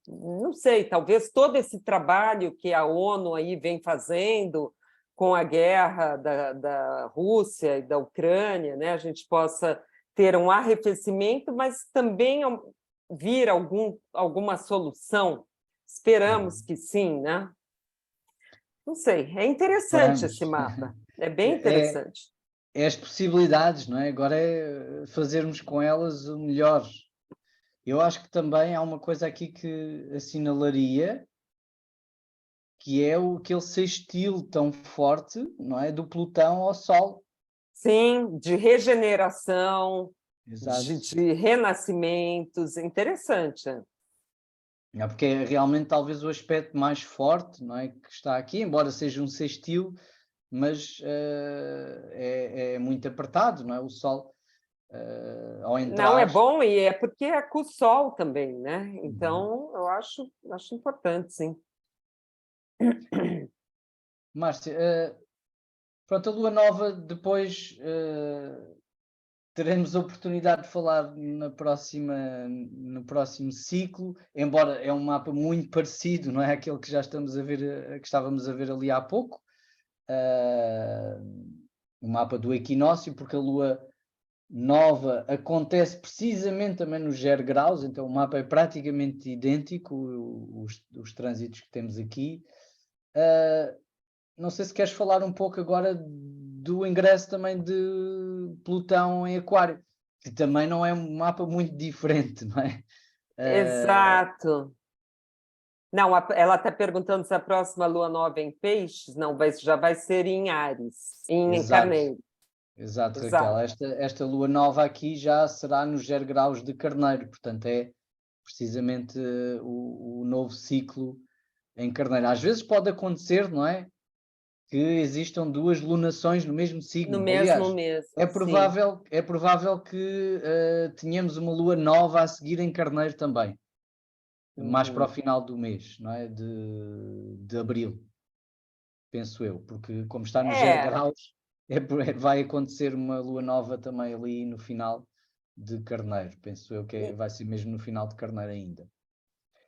não sei, talvez todo esse trabalho que a ONU aí vem fazendo com a guerra da Rússia e da Ucrânia, né, a gente possa ter um arrefecimento, mas também vir alguma solução. Esperamos que sim, né? Não sei, é interessante esse mapa, é bem interessante. É as possibilidades, não é? Agora é fazermos com elas o melhor. Eu acho que também há uma coisa aqui que assinalaria, que é aquele sextil tão forte, não é? Do Plutão ao Sol. Sim, de regeneração, Exato. de renascimentos, interessante. Porque é realmente talvez o aspecto mais forte, não é? Que está aqui, embora seja um sextil, mas é muito apertado, não é? O Sol, ao entrar... Não, é bom, e é porque é com o Sol também, né? Então, eu acho importante, sim. Márcia, Pronto, a Lua Nova depois teremos a oportunidade de falar no próximo ciclo, embora é um mapa muito parecido, não é? Aquele que já estamos a ver, que estávamos a ver ali há pouco, o mapa do equinócio, porque a Lua Nova acontece precisamente também nos 0 graus, então o mapa é praticamente idêntico, os trânsitos que temos aqui. Não sei se queres falar um pouco agora do ingresso também de Plutão em Aquário, que também não é um mapa muito diferente, não é? Exato. Não, ela está perguntando se a próxima lua nova é em Peixes. Não, já vai ser em Áries, em Exato. Carneiro. Exato, Exato. Raquel. Esta lua nova aqui já será nos 0 graus de Carneiro, portanto é precisamente o novo ciclo em Carneiro. Às vezes pode acontecer, não é? Que existam 2 lunações no mesmo signo. No mesmo mês. É provável que tenhamos uma lua nova a seguir em Carneiro também, mais para o final do mês, não é? De abril, penso eu, porque como está nos 0 graus, vai acontecer uma lua nova também ali no final de Carneiro, penso eu que vai ser mesmo no final de Carneiro ainda.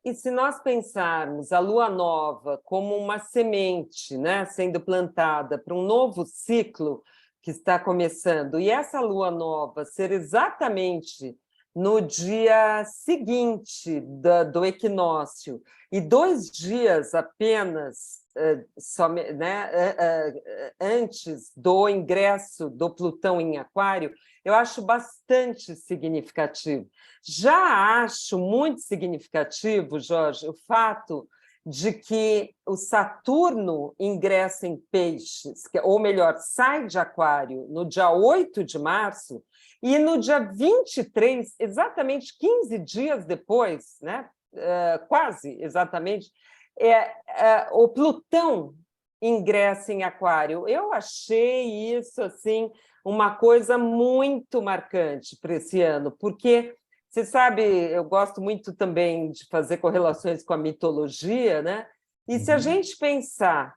E se nós pensarmos a lua nova como uma semente, né, sendo plantada para um novo ciclo que está começando, e essa lua nova ser exatamente no dia seguinte do equinócio, e 2 dias apenas antes do ingresso do Plutão em Aquário, eu acho bastante significativo. Já acho muito significativo, Jorge, o fato de que o Saturno ingressa em Peixes, ou melhor, sai de Aquário no dia 8 de março, e no dia 23, exatamente 15 dias depois, né? Quase exatamente, o Plutão ingressa em Aquário. Eu achei isso assim uma coisa muito marcante para esse ano, porque, você sabe, eu gosto muito também de fazer correlações com a mitologia, né? E se a gente pensar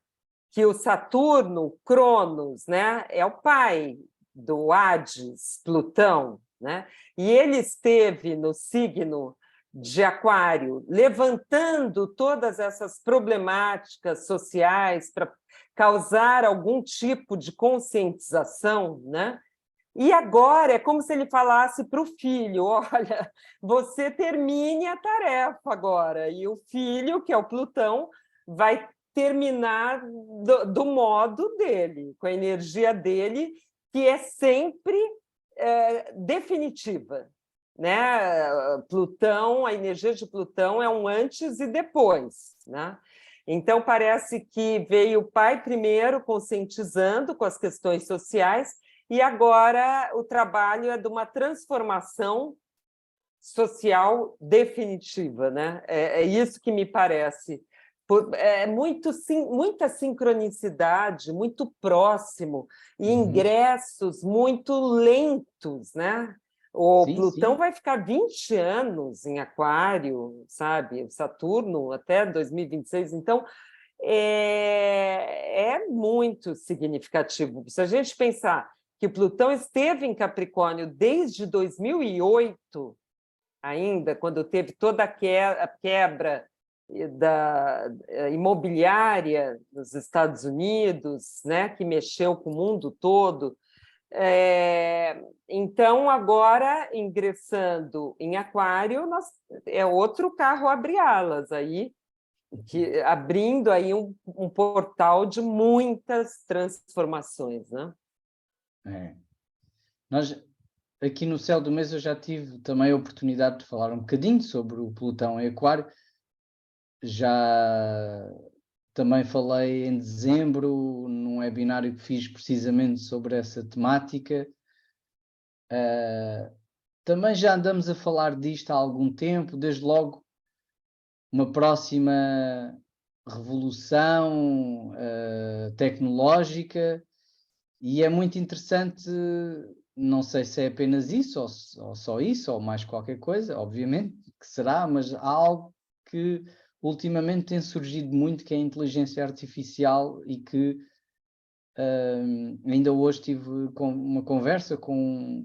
que o Saturno, Cronos, né, é o pai do Hades, Plutão, né? E ele esteve no signo de Aquário, levantando todas essas problemáticas sociais para causar algum tipo de conscientização, né? E agora é como se ele falasse para o filho: olha, você termine a tarefa agora, e o filho, que é o Plutão, vai terminar do modo dele, com a energia dele, que é sempre definitiva, né? Plutão, a energia de Plutão é um antes e depois, né? Então, parece que veio o pai primeiro conscientizando com as questões sociais, e agora o trabalho é de uma transformação social definitiva, né? É isso que me parece. É muita sincronicidade, muito próximo, e ingressos muito lentos, né? O Plutão vai ficar 20 anos em Aquário, sabe? O Saturno até 2026. Então, é muito significativo. Se a gente pensar que o Plutão esteve em Capricórnio desde 2008, ainda, quando teve toda a quebra da imobiliária nos Estados Unidos, né, que mexeu com o mundo todo. Então, agora, ingressando em Aquário, é outro carro abre alas aí, abrindo aí um portal de muitas transformações, né? Nós, aqui no Céu do Mês, eu já tive também a oportunidade de falar um bocadinho sobre o Plutão em Aquário. Já também falei em dezembro, num webinário que fiz precisamente sobre essa temática. Também já andamos a falar disto há algum tempo, desde logo uma próxima revolução tecnológica, e é muito interessante, não sei se é apenas isso, ou só isso, ou mais qualquer coisa, obviamente que será, mas há algo que ultimamente tem surgido muito, que é a inteligência artificial, e que Ainda hoje tive uma conversa com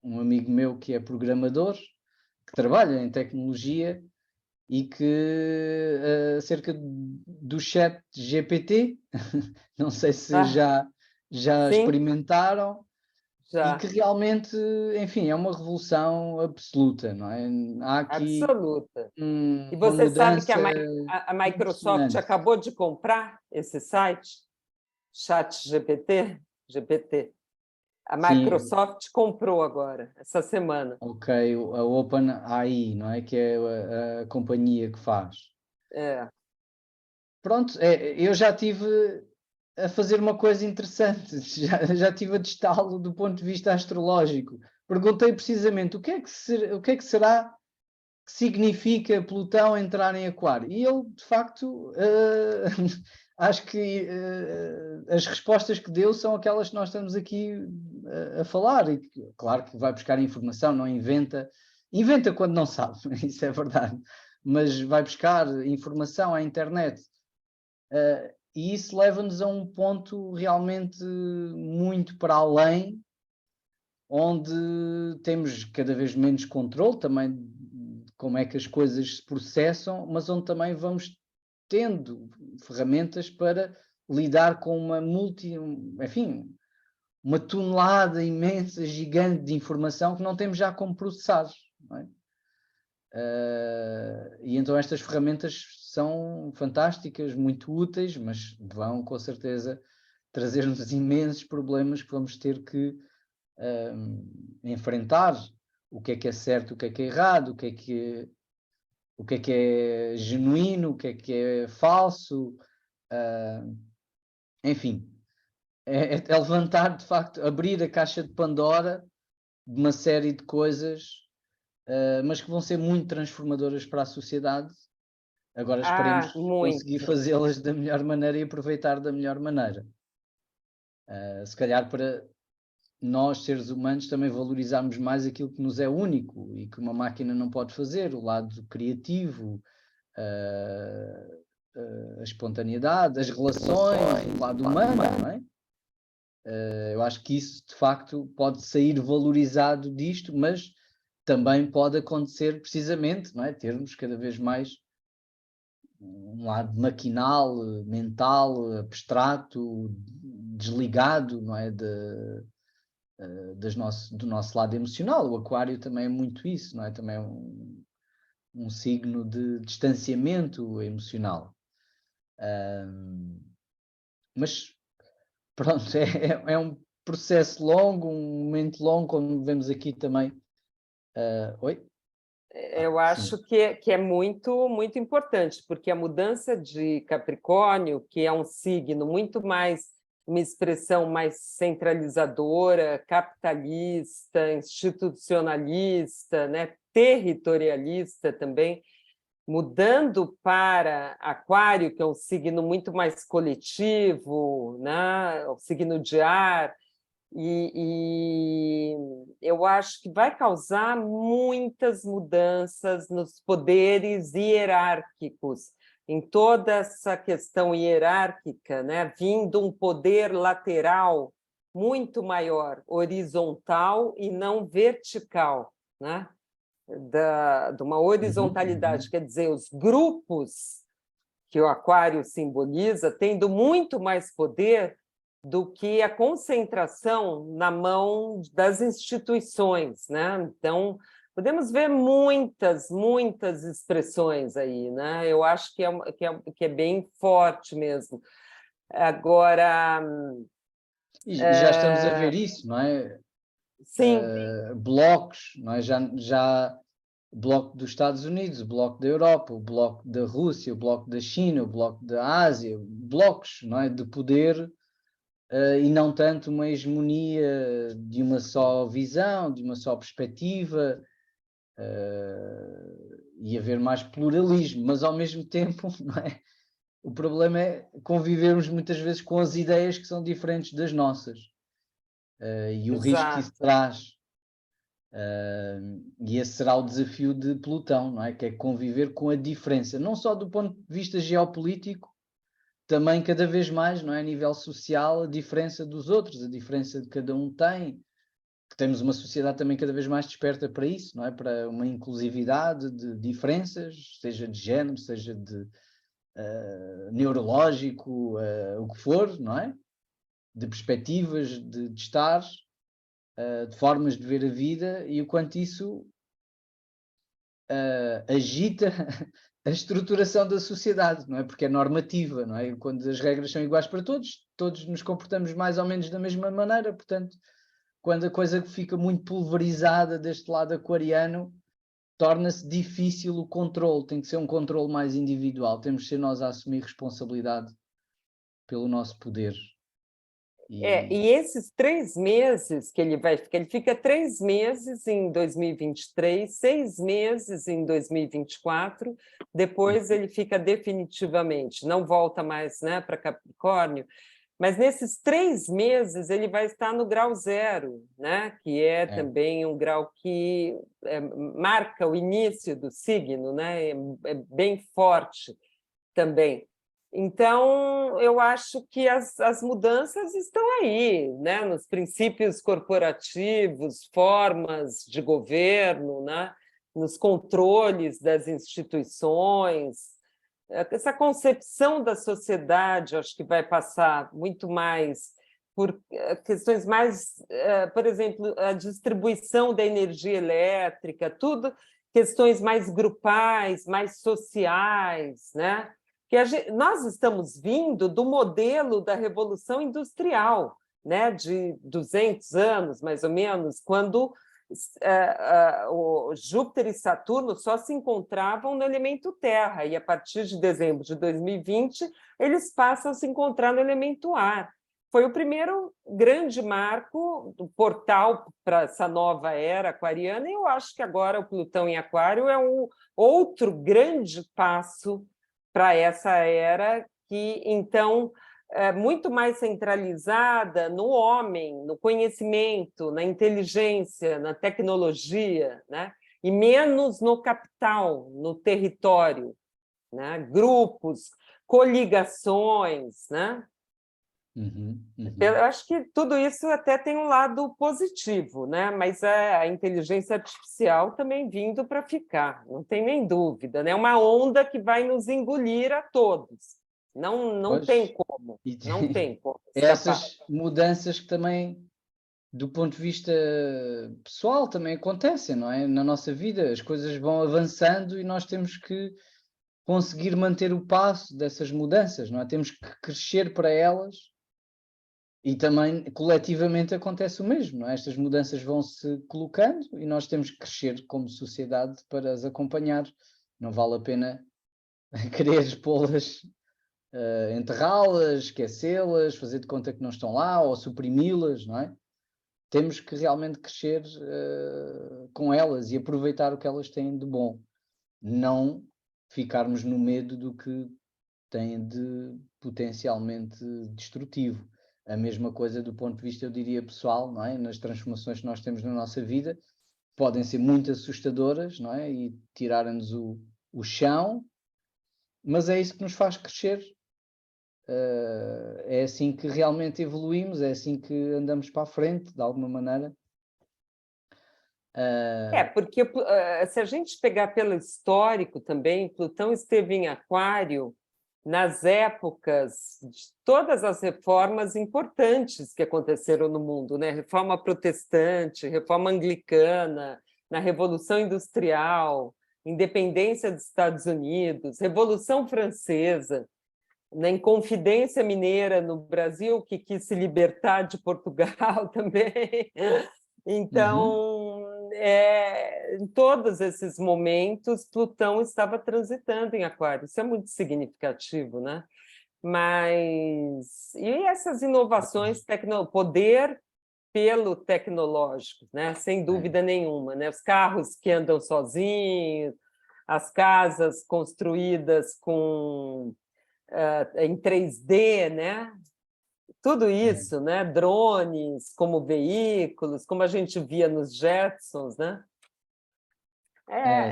um amigo meu que é programador, que trabalha em tecnologia e que acerca do chat GPT, não sei se já sim, experimentaram, e já, que realmente, enfim, é uma revolução absoluta, não é? Há aqui absoluta. E uma você sabe que mudança a Microsoft impressionante. acabou de comprar esse site, GPT. A Sim, Microsoft comprou agora, essa semana. ok, a OpenAI, não é? Que é a companhia que faz. É. Pronto, eu já tive a fazer uma coisa interessante, já tive a testá-lo do ponto de vista astrológico. Perguntei precisamente o que é que será que significa Plutão entrar em Aquário. E ele, de facto, acho que as respostas que deu são aquelas que nós estamos aqui a falar. E claro que vai buscar informação, não inventa. Inventa quando não sabe, isso é verdade. Mas vai buscar informação à internet. E isso leva-nos a um ponto realmente muito para além, onde temos cada vez menos controle também de como é que as coisas se processam, mas onde também vamos tendo ferramentas para lidar com enfim, uma tonelada imensa, gigante de informação que não temos já como processar. Não é? E então estas ferramentas são fantásticas, muito úteis, mas vão com certeza trazer-nos imensos problemas que vamos ter que enfrentar. O que é certo, o que é errado, o que é genuíno, o que é falso, enfim, é levantar de facto, abrir a caixa de Pandora de uma série de coisas, mas que vão ser muito transformadoras para a sociedade. Agora esperemos conseguir Muito. fazê-las da melhor maneira e aproveitar da melhor maneira. Se calhar para nós, seres humanos, também valorizarmos mais aquilo que nos é único e que uma máquina não pode fazer, o lado criativo, a espontaneidade, as relações, o lado humano, não é? Eu acho que isso, de facto, pode sair valorizado disto, mas também pode acontecer precisamente, não é? Termos cada vez mais um lado maquinal, mental, abstrato, desligado, não é? Do nosso lado emocional. O Aquário também é muito isso, não é? Também é um signo de distanciamento emocional. Mas pronto, é um processo longo, um momento longo, como vemos aqui também. Oi? Eu acho Sim. que é muito, muito importante, porque a mudança de Capricórnio, que é um signo muito mais, uma expressão mais centralizadora, capitalista, institucionalista, né, territorialista também, mudando para Aquário, que é um signo muito mais coletivo, né, o signo de ar, e eu acho que vai causar muitas mudanças nos poderes hierárquicos, em toda essa questão hierárquica, né? Vindo um poder lateral muito maior, horizontal e não vertical, né? De uma horizontalidade, quer dizer, os grupos que o Aquário simboliza tendo muito mais poder do que a concentração na mão das instituições, né? Então, podemos ver muitas, muitas expressões aí, né? Eu acho que é bem forte mesmo. Agora... E já estamos a ver isso, não é? Sim, Blocos, não é? Já o bloco dos Estados Unidos, o bloco da Europa, o bloco da Rússia, o bloco da China, o bloco da Ásia, blocos, não é? De poder, e não tanto uma hegemonia de uma só visão, de uma só perspectiva, e haver mais pluralismo, mas ao mesmo tempo, não é? O problema é convivermos muitas vezes com as ideias que são diferentes das nossas, e o risco que isso exato. traz. E esse será o desafio de Plutão, não é? Que é conviver com a diferença, não só do ponto de vista geopolítico, também cada vez mais, não é, a nível social, a diferença dos outros, a diferença de cada um tem, que temos uma sociedade também cada vez mais desperta para isso, não é, para uma inclusividade de diferenças, seja de género, seja de neurológico, o que for, não é, de perspectivas de estar, de formas de ver a vida, e o quanto isso agita a estruturação da sociedade, não é? Porque é normativa, não é? Quando as regras são iguais para todos, todos nos comportamos mais ou menos da mesma maneira, portanto, quando a coisa fica muito pulverizada deste lado aquariano, torna-se difícil o controle, tem que ser um controle mais individual, temos de ser nós a assumir responsabilidade pelo nosso poder. E esses 3 meses que ele vai ficar, ele fica 3 meses em 2023, 6 meses em 2024, depois ele fica definitivamente, não volta mais, né, para Capricórnio, mas nesses 3 meses ele vai estar no grau 0, né, que é também um grau que marca o início do signo, né, é bem forte também. Então, eu acho que as mudanças estão aí, né? Nos princípios corporativos, formas de governo, né? Nos controles das instituições. Essa concepção da sociedade, acho que vai passar muito mais por questões mais, por exemplo, a distribuição da energia elétrica, tudo questões mais grupais, mais sociais, né? Que nós estamos vindo do modelo da Revolução Industrial, né, de 200 anos, mais ou menos, quando o Júpiter e Saturno só se encontravam no elemento terra, e a partir de dezembro de 2020, eles passam a se encontrar no elemento ar. Foi o primeiro grande marco do portal para essa nova era aquariana, e eu acho que agora o Plutão em Aquário é um outro grande passo para essa era que, então, é muito mais centralizada no homem, no conhecimento, na inteligência, na tecnologia, né? E menos no capital, no território, né? Grupos, coligações, né? Eu acho que tudo isso até tem um lado positivo, né? Mas a inteligência artificial também vindo para ficar, não tem nem dúvida, né? É uma onda que vai nos engolir a todos. Não tem como, não tem como escapar. Essas mudanças que também, do ponto de vista pessoal, também acontecem, não é? Na nossa vida, as coisas vão avançando e nós temos que conseguir manter o passo dessas mudanças, não é? Temos que crescer para elas. E também, coletivamente, acontece o mesmo, não é? Estas mudanças vão-se colocando e nós temos que crescer como sociedade para as acompanhar. Não vale a pena querer pô-las, enterrá-las, esquecê-las, fazer de conta que não estão lá ou suprimi-las, não é? Temos que realmente crescer com elas e aproveitar o que elas têm de bom. Não ficarmos no medo do que têm de potencialmente destrutivo. A mesma coisa do ponto de vista, eu diria, pessoal, não é? Nas transformações que nós temos na nossa vida, podem ser muito assustadoras, não é? E tirarem-nos o chão, mas é isso que nos faz crescer. É assim que realmente evoluímos, é assim que andamos para a frente, de alguma maneira. Porque se a gente pegar pelo histórico também, Plutão esteve em Aquário nas épocas de todas as reformas importantes que aconteceram no mundo, né? Reforma protestante, reforma anglicana, na Revolução Industrial, independência dos Estados Unidos, Revolução Francesa, na Inconfidência Mineira no Brasil, que quis se libertar de Portugal também. Então, em todos esses momentos, Plutão estava transitando em Aquário. Isso é muito significativo, né? Mas e essas inovações, poder pelo tecnológico, né? Sem dúvida nenhuma, né? Os carros que andam sozinhos, as casas construídas em 3D, né? Tudo isso, né? Drones como veículos, como a gente via nos Jetsons, né?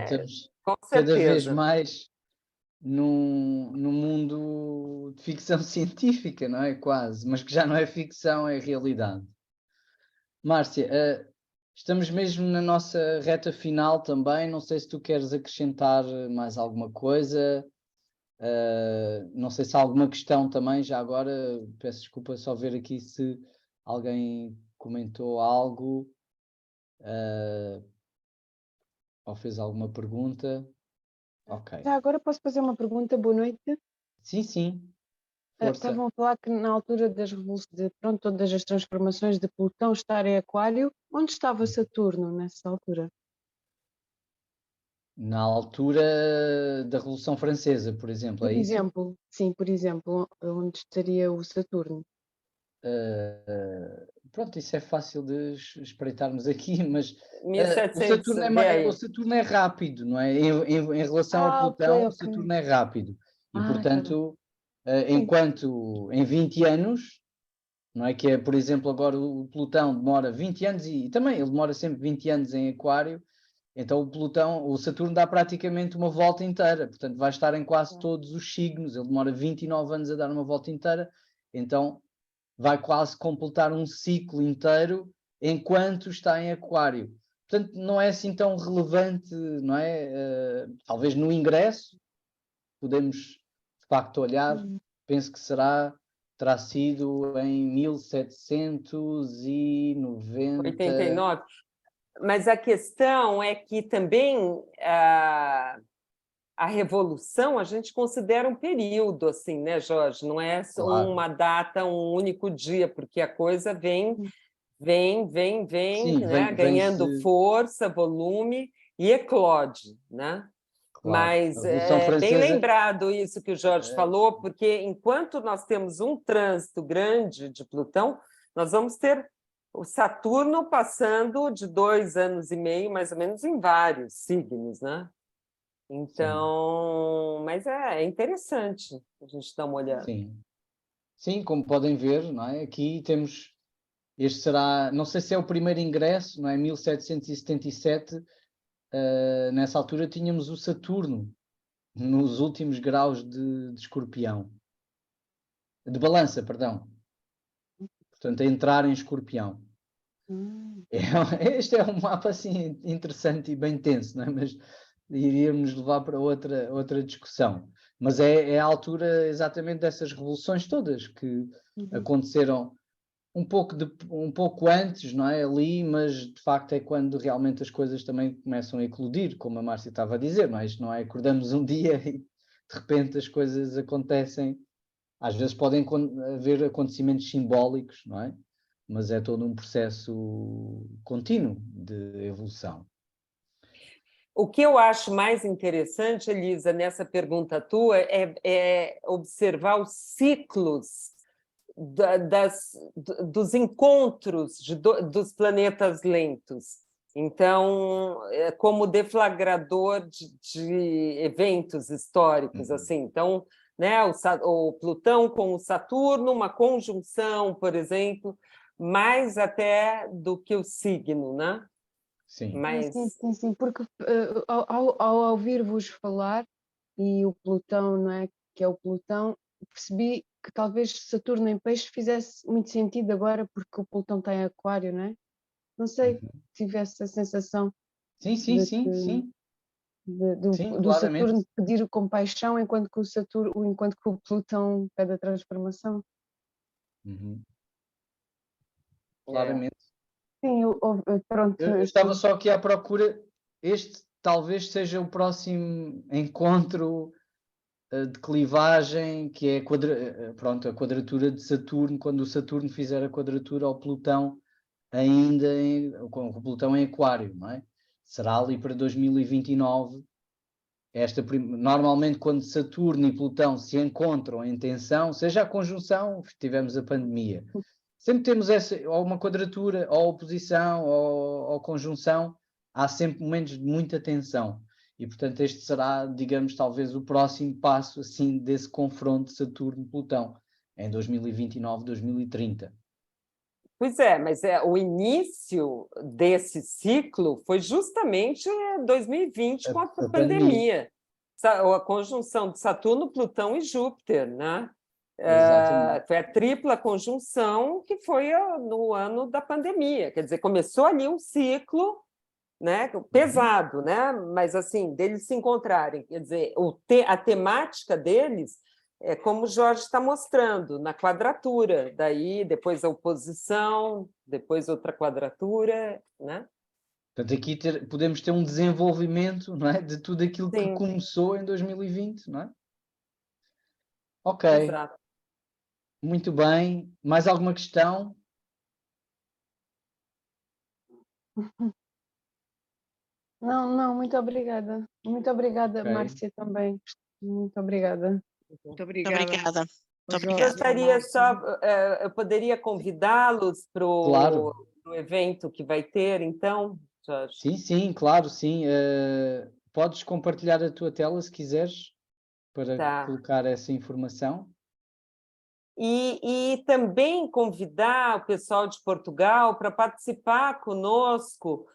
Temos com cada vez certeza. mais num mundo de ficção científica, não é? Quase, mas que já não é ficção, é realidade. Márcia, estamos mesmo na nossa reta final também. Não sei se tu queres acrescentar mais alguma coisa. Não sei se há alguma questão também. Já agora, peço desculpa só ver aqui se alguém comentou algo ou fez alguma pergunta. Ok. Já agora posso fazer uma pergunta? Boa noite. Sim, sim. Força. Estavam a falar que na altura de pronto, todas as transformações de Plutão estar em Aquário, onde estava Saturno nessa altura? Na altura da Revolução Francesa, por exemplo, Por é isso? exemplo, sim, por exemplo, onde estaria o Saturno? Pronto, isso é fácil de espreitarmos aqui, mas o 1700, Saturno vê aí. o Saturno é rápido, não é? Em relação a Ok, Plutão, o ok. Saturno é rápido. E, Tá bem. portanto, Sim. enquanto em 20 anos, não é que é, por exemplo, agora o Plutão demora 20 anos e também ele demora sempre 20 anos em Aquário, então o Saturno dá praticamente uma volta inteira, portanto vai estar em quase todos os signos, ele demora 29 anos a dar uma volta inteira, então vai quase completar um ciclo inteiro enquanto está em Aquário. Portanto, não é assim tão relevante, não é? Talvez no ingresso, podemos de facto olhar, penso que terá sido em 1790. 89. Mas a questão é que também a Revolução a gente considera um período, assim, né, Jorge? Não é só Claro. uma data, um único dia, porque a coisa vem, Sim, né, ganhando força, volume e eclode, né? claro. A Mas Revolução é bem Francesa, lembrado isso que o Jorge falou, porque enquanto nós temos um trânsito grande de Plutão, nós vamos ter o Saturno passando de 2 anos e meio, mais ou menos, em vários signos, né? Então, mas é interessante a gente dar uma olhada. sim. Sim, como podem ver, não é? Aqui temos, este será, não sei se é o primeiro ingresso, não é? 1777, nessa altura tínhamos o Saturno nos últimos graus de Escorpião, de Balança, perdão. Portanto, a entrar em Escorpião. Este é um mapa assim interessante e bem tenso, não é? Mas iríamos levar para outra discussão. Mas é a altura exatamente dessas revoluções todas que aconteceram um pouco antes, não é? Ali, mas de facto é quando realmente as coisas também começam a eclodir, como a Márcia estava a dizer, não é? Isto não é acordamos um dia e de repente as coisas acontecem. Às vezes podem haver acontecimentos simbólicos, não é? Mas é todo um processo contínuo de evolução. O que eu acho mais interessante, Elisa, nessa pergunta tua, é observar os ciclos dos encontros dos planetas lentos. Então, é como deflagrador de eventos históricos, assim. Então, né, o Plutão com o Saturno, uma conjunção, por exemplo, mais até do que o signo, né? Sim. Mas Sim, porque ao ouvir-vos falar, e o Plutão, não é? Que é o Plutão, percebi que talvez Saturno em Peixe fizesse muito sentido agora, porque o Plutão está em Aquário, não é? Não sei, tivesse a sensação Sim, de sim. Sim, do claramente. Saturno pedir compaixão, enquanto que o Plutão pede a transformação. Claramente. Sim, pronto. Eu estava só aqui à procura. Este talvez seja o próximo encontro de clivagem, que é a quadratura de Saturno, quando o Saturno fizer a quadratura ao Plutão, com o Plutão em Aquário, não é? Será ali para 2029. Normalmente, quando Saturno e Plutão se encontram em tensão, seja a conjunção, tivemos a pandemia. Sempre temos ou uma quadratura, ou oposição, ou conjunção, há sempre momentos de muita tensão. E, portanto, este será, digamos, talvez o próximo passo, assim, desse confronto Saturno-Plutão, em 2029, 2030. Pois é, mas o início desse ciclo foi justamente 2020 com a pandemia. a conjunção de Saturno, Plutão e Júpiter, né? Exatamente. Foi a tripla conjunção que foi no ano da pandemia. Quer dizer, começou ali um ciclo, né, pesado, né? Mas assim, deles se encontrarem. Quer dizer, a temática deles é como o Jorge está mostrando, na quadratura. Daí, depois a oposição, depois outra quadratura, né? Portanto, aqui podemos ter um desenvolvimento, não é, de tudo aquilo que Sim, começou em 2020, não é? Ok, exato. muito bem. Mais alguma questão? Não, não, muito obrigada. Muito obrigada, Ok. Márcia, também. Muito obrigada. Muito obrigada. Obrigada. Muito Jorge, obrigada. Gostaria só, eu poderia convidá-los para Claro. o evento que vai ter, então, Jorge? Sim, sim, claro, sim. Podes compartilhar a tua tela se quiseres para Tá. colocar essa informação. E também convidar o pessoal de Portugal para participar conosco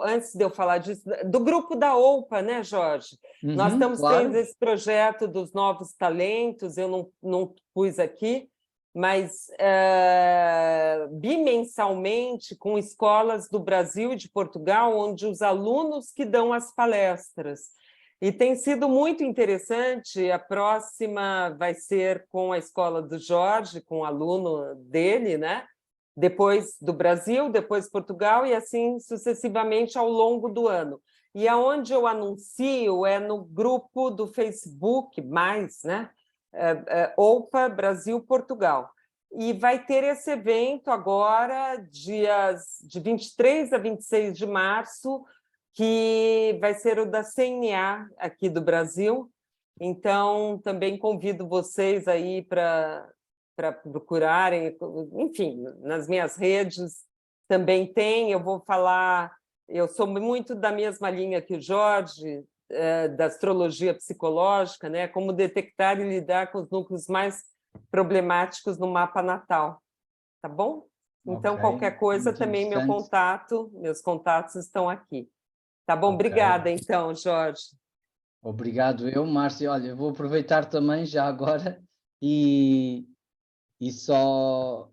antes de eu falar disso, do grupo da OUPA, né, Jorge? Nós estamos Claro. tendo esse projeto dos novos talentos, eu não pus aqui, mas bimensalmente com escolas do Brasil e de Portugal, onde os alunos que dão as palestras. E tem sido muito interessante. A próxima vai ser com a escola do Jorge, com o aluno dele, né? Depois do Brasil, depois Portugal, e assim sucessivamente ao longo do ano. E aonde eu anuncio é no grupo do Facebook, né? OUPA Brasil Portugal. E vai ter esse evento agora, dias de 23 a 26 de março, que vai ser o da CNA aqui do Brasil. Então, também convido vocês aí para procurarem, enfim, nas minhas redes também tem. Eu vou falar, eu sou muito da mesma linha que o Jorge, da astrologia psicológica, né? Como detectar e lidar com os núcleos mais problemáticos no mapa natal, tá bom? Então, Ok, qualquer coisa, muito também meus contatos estão aqui. Tá bom? Ok. Obrigada, então, Jorge. Obrigado eu, Márcia. Olha, eu vou aproveitar também já agora e só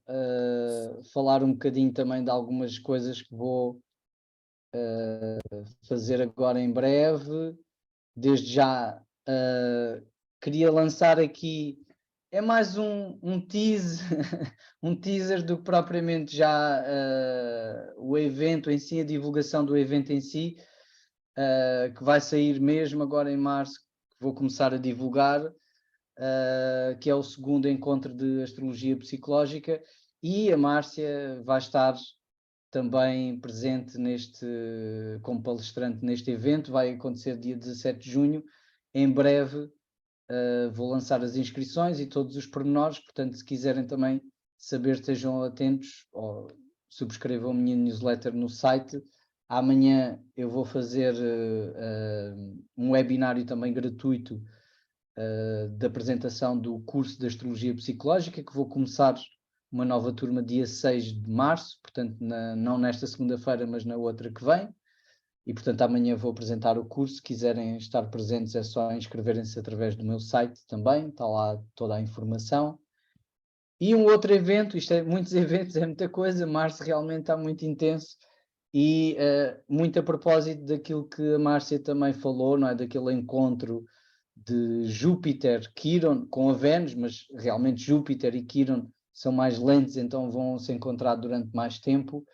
falar um bocadinho também de algumas coisas que vou fazer agora em breve. Desde já queria lançar aqui, é mais um teaser, um teaser do que propriamente já o evento em si, a divulgação do evento em si, que vai sair mesmo agora em março, que vou começar a divulgar, que é o segundo encontro de astrologia psicológica, e a Márcia vai estar também presente como palestrante neste evento. Vai acontecer dia 17 de junho. Em breve vou lançar as inscrições e todos os pormenores, portanto, se quiserem também saber, estejam atentos ou subscrevam a minha newsletter no site. Amanhã eu vou fazer um webinário também gratuito de apresentação do curso de Astrologia Psicológica, que vou começar uma nova turma dia 6 de março, portanto, não nesta segunda-feira, mas na outra que vem. E, portanto, amanhã vou apresentar o curso. Se quiserem estar presentes, é só inscreverem-se através do meu site também, está lá toda a informação. E um outro evento, isto é muitos eventos, é muita coisa, março realmente está muito intenso, e muito a propósito daquilo que a Márcia também falou, não é? Daquele encontro de Júpiter, Quiron, com a Vênus, mas realmente Júpiter e Quiron são mais lentos, então vão se encontrar durante mais tempo,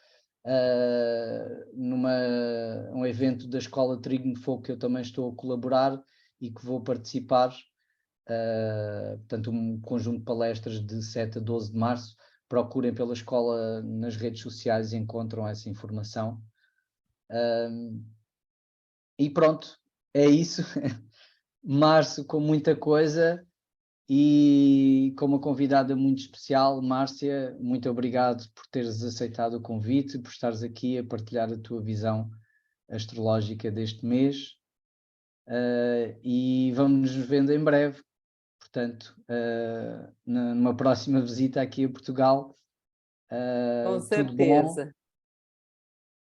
um evento da Escola Trigo de Fogo que eu também estou a colaborar e que vou participar, portanto um conjunto de palestras de 7 a 12 de março. Procurem pela escola nas redes sociais e encontram essa informação. E pronto, é isso. Março com muita coisa e com uma convidada muito especial. Márcia, muito obrigado por teres aceitado o convite, por estares aqui a partilhar a tua visão astrológica deste mês, e vamos nos vendo em breve, portanto, numa próxima visita aqui a Portugal. Com Tudo bom, certeza.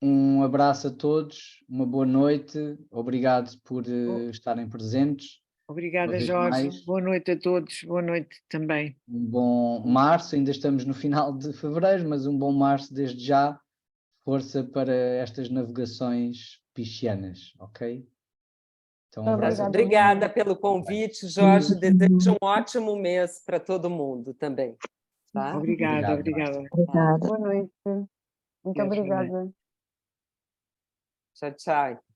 um abraço a todos, uma boa noite, obrigado por estarem presentes. Obrigada, Jorge. Mais. Boa noite a todos. Boa noite também. Um bom março, ainda estamos no final de fevereiro, mas um bom março desde já. Força para estas navegações piscianas, ok? Então, um abraço. Obrigada pelo convite, Jorge. Desejo um ótimo mês para todo mundo também. Tá? Obrigada. Obrigado. Boa noite. Muito Deus, obrigada. Tchau, tchau.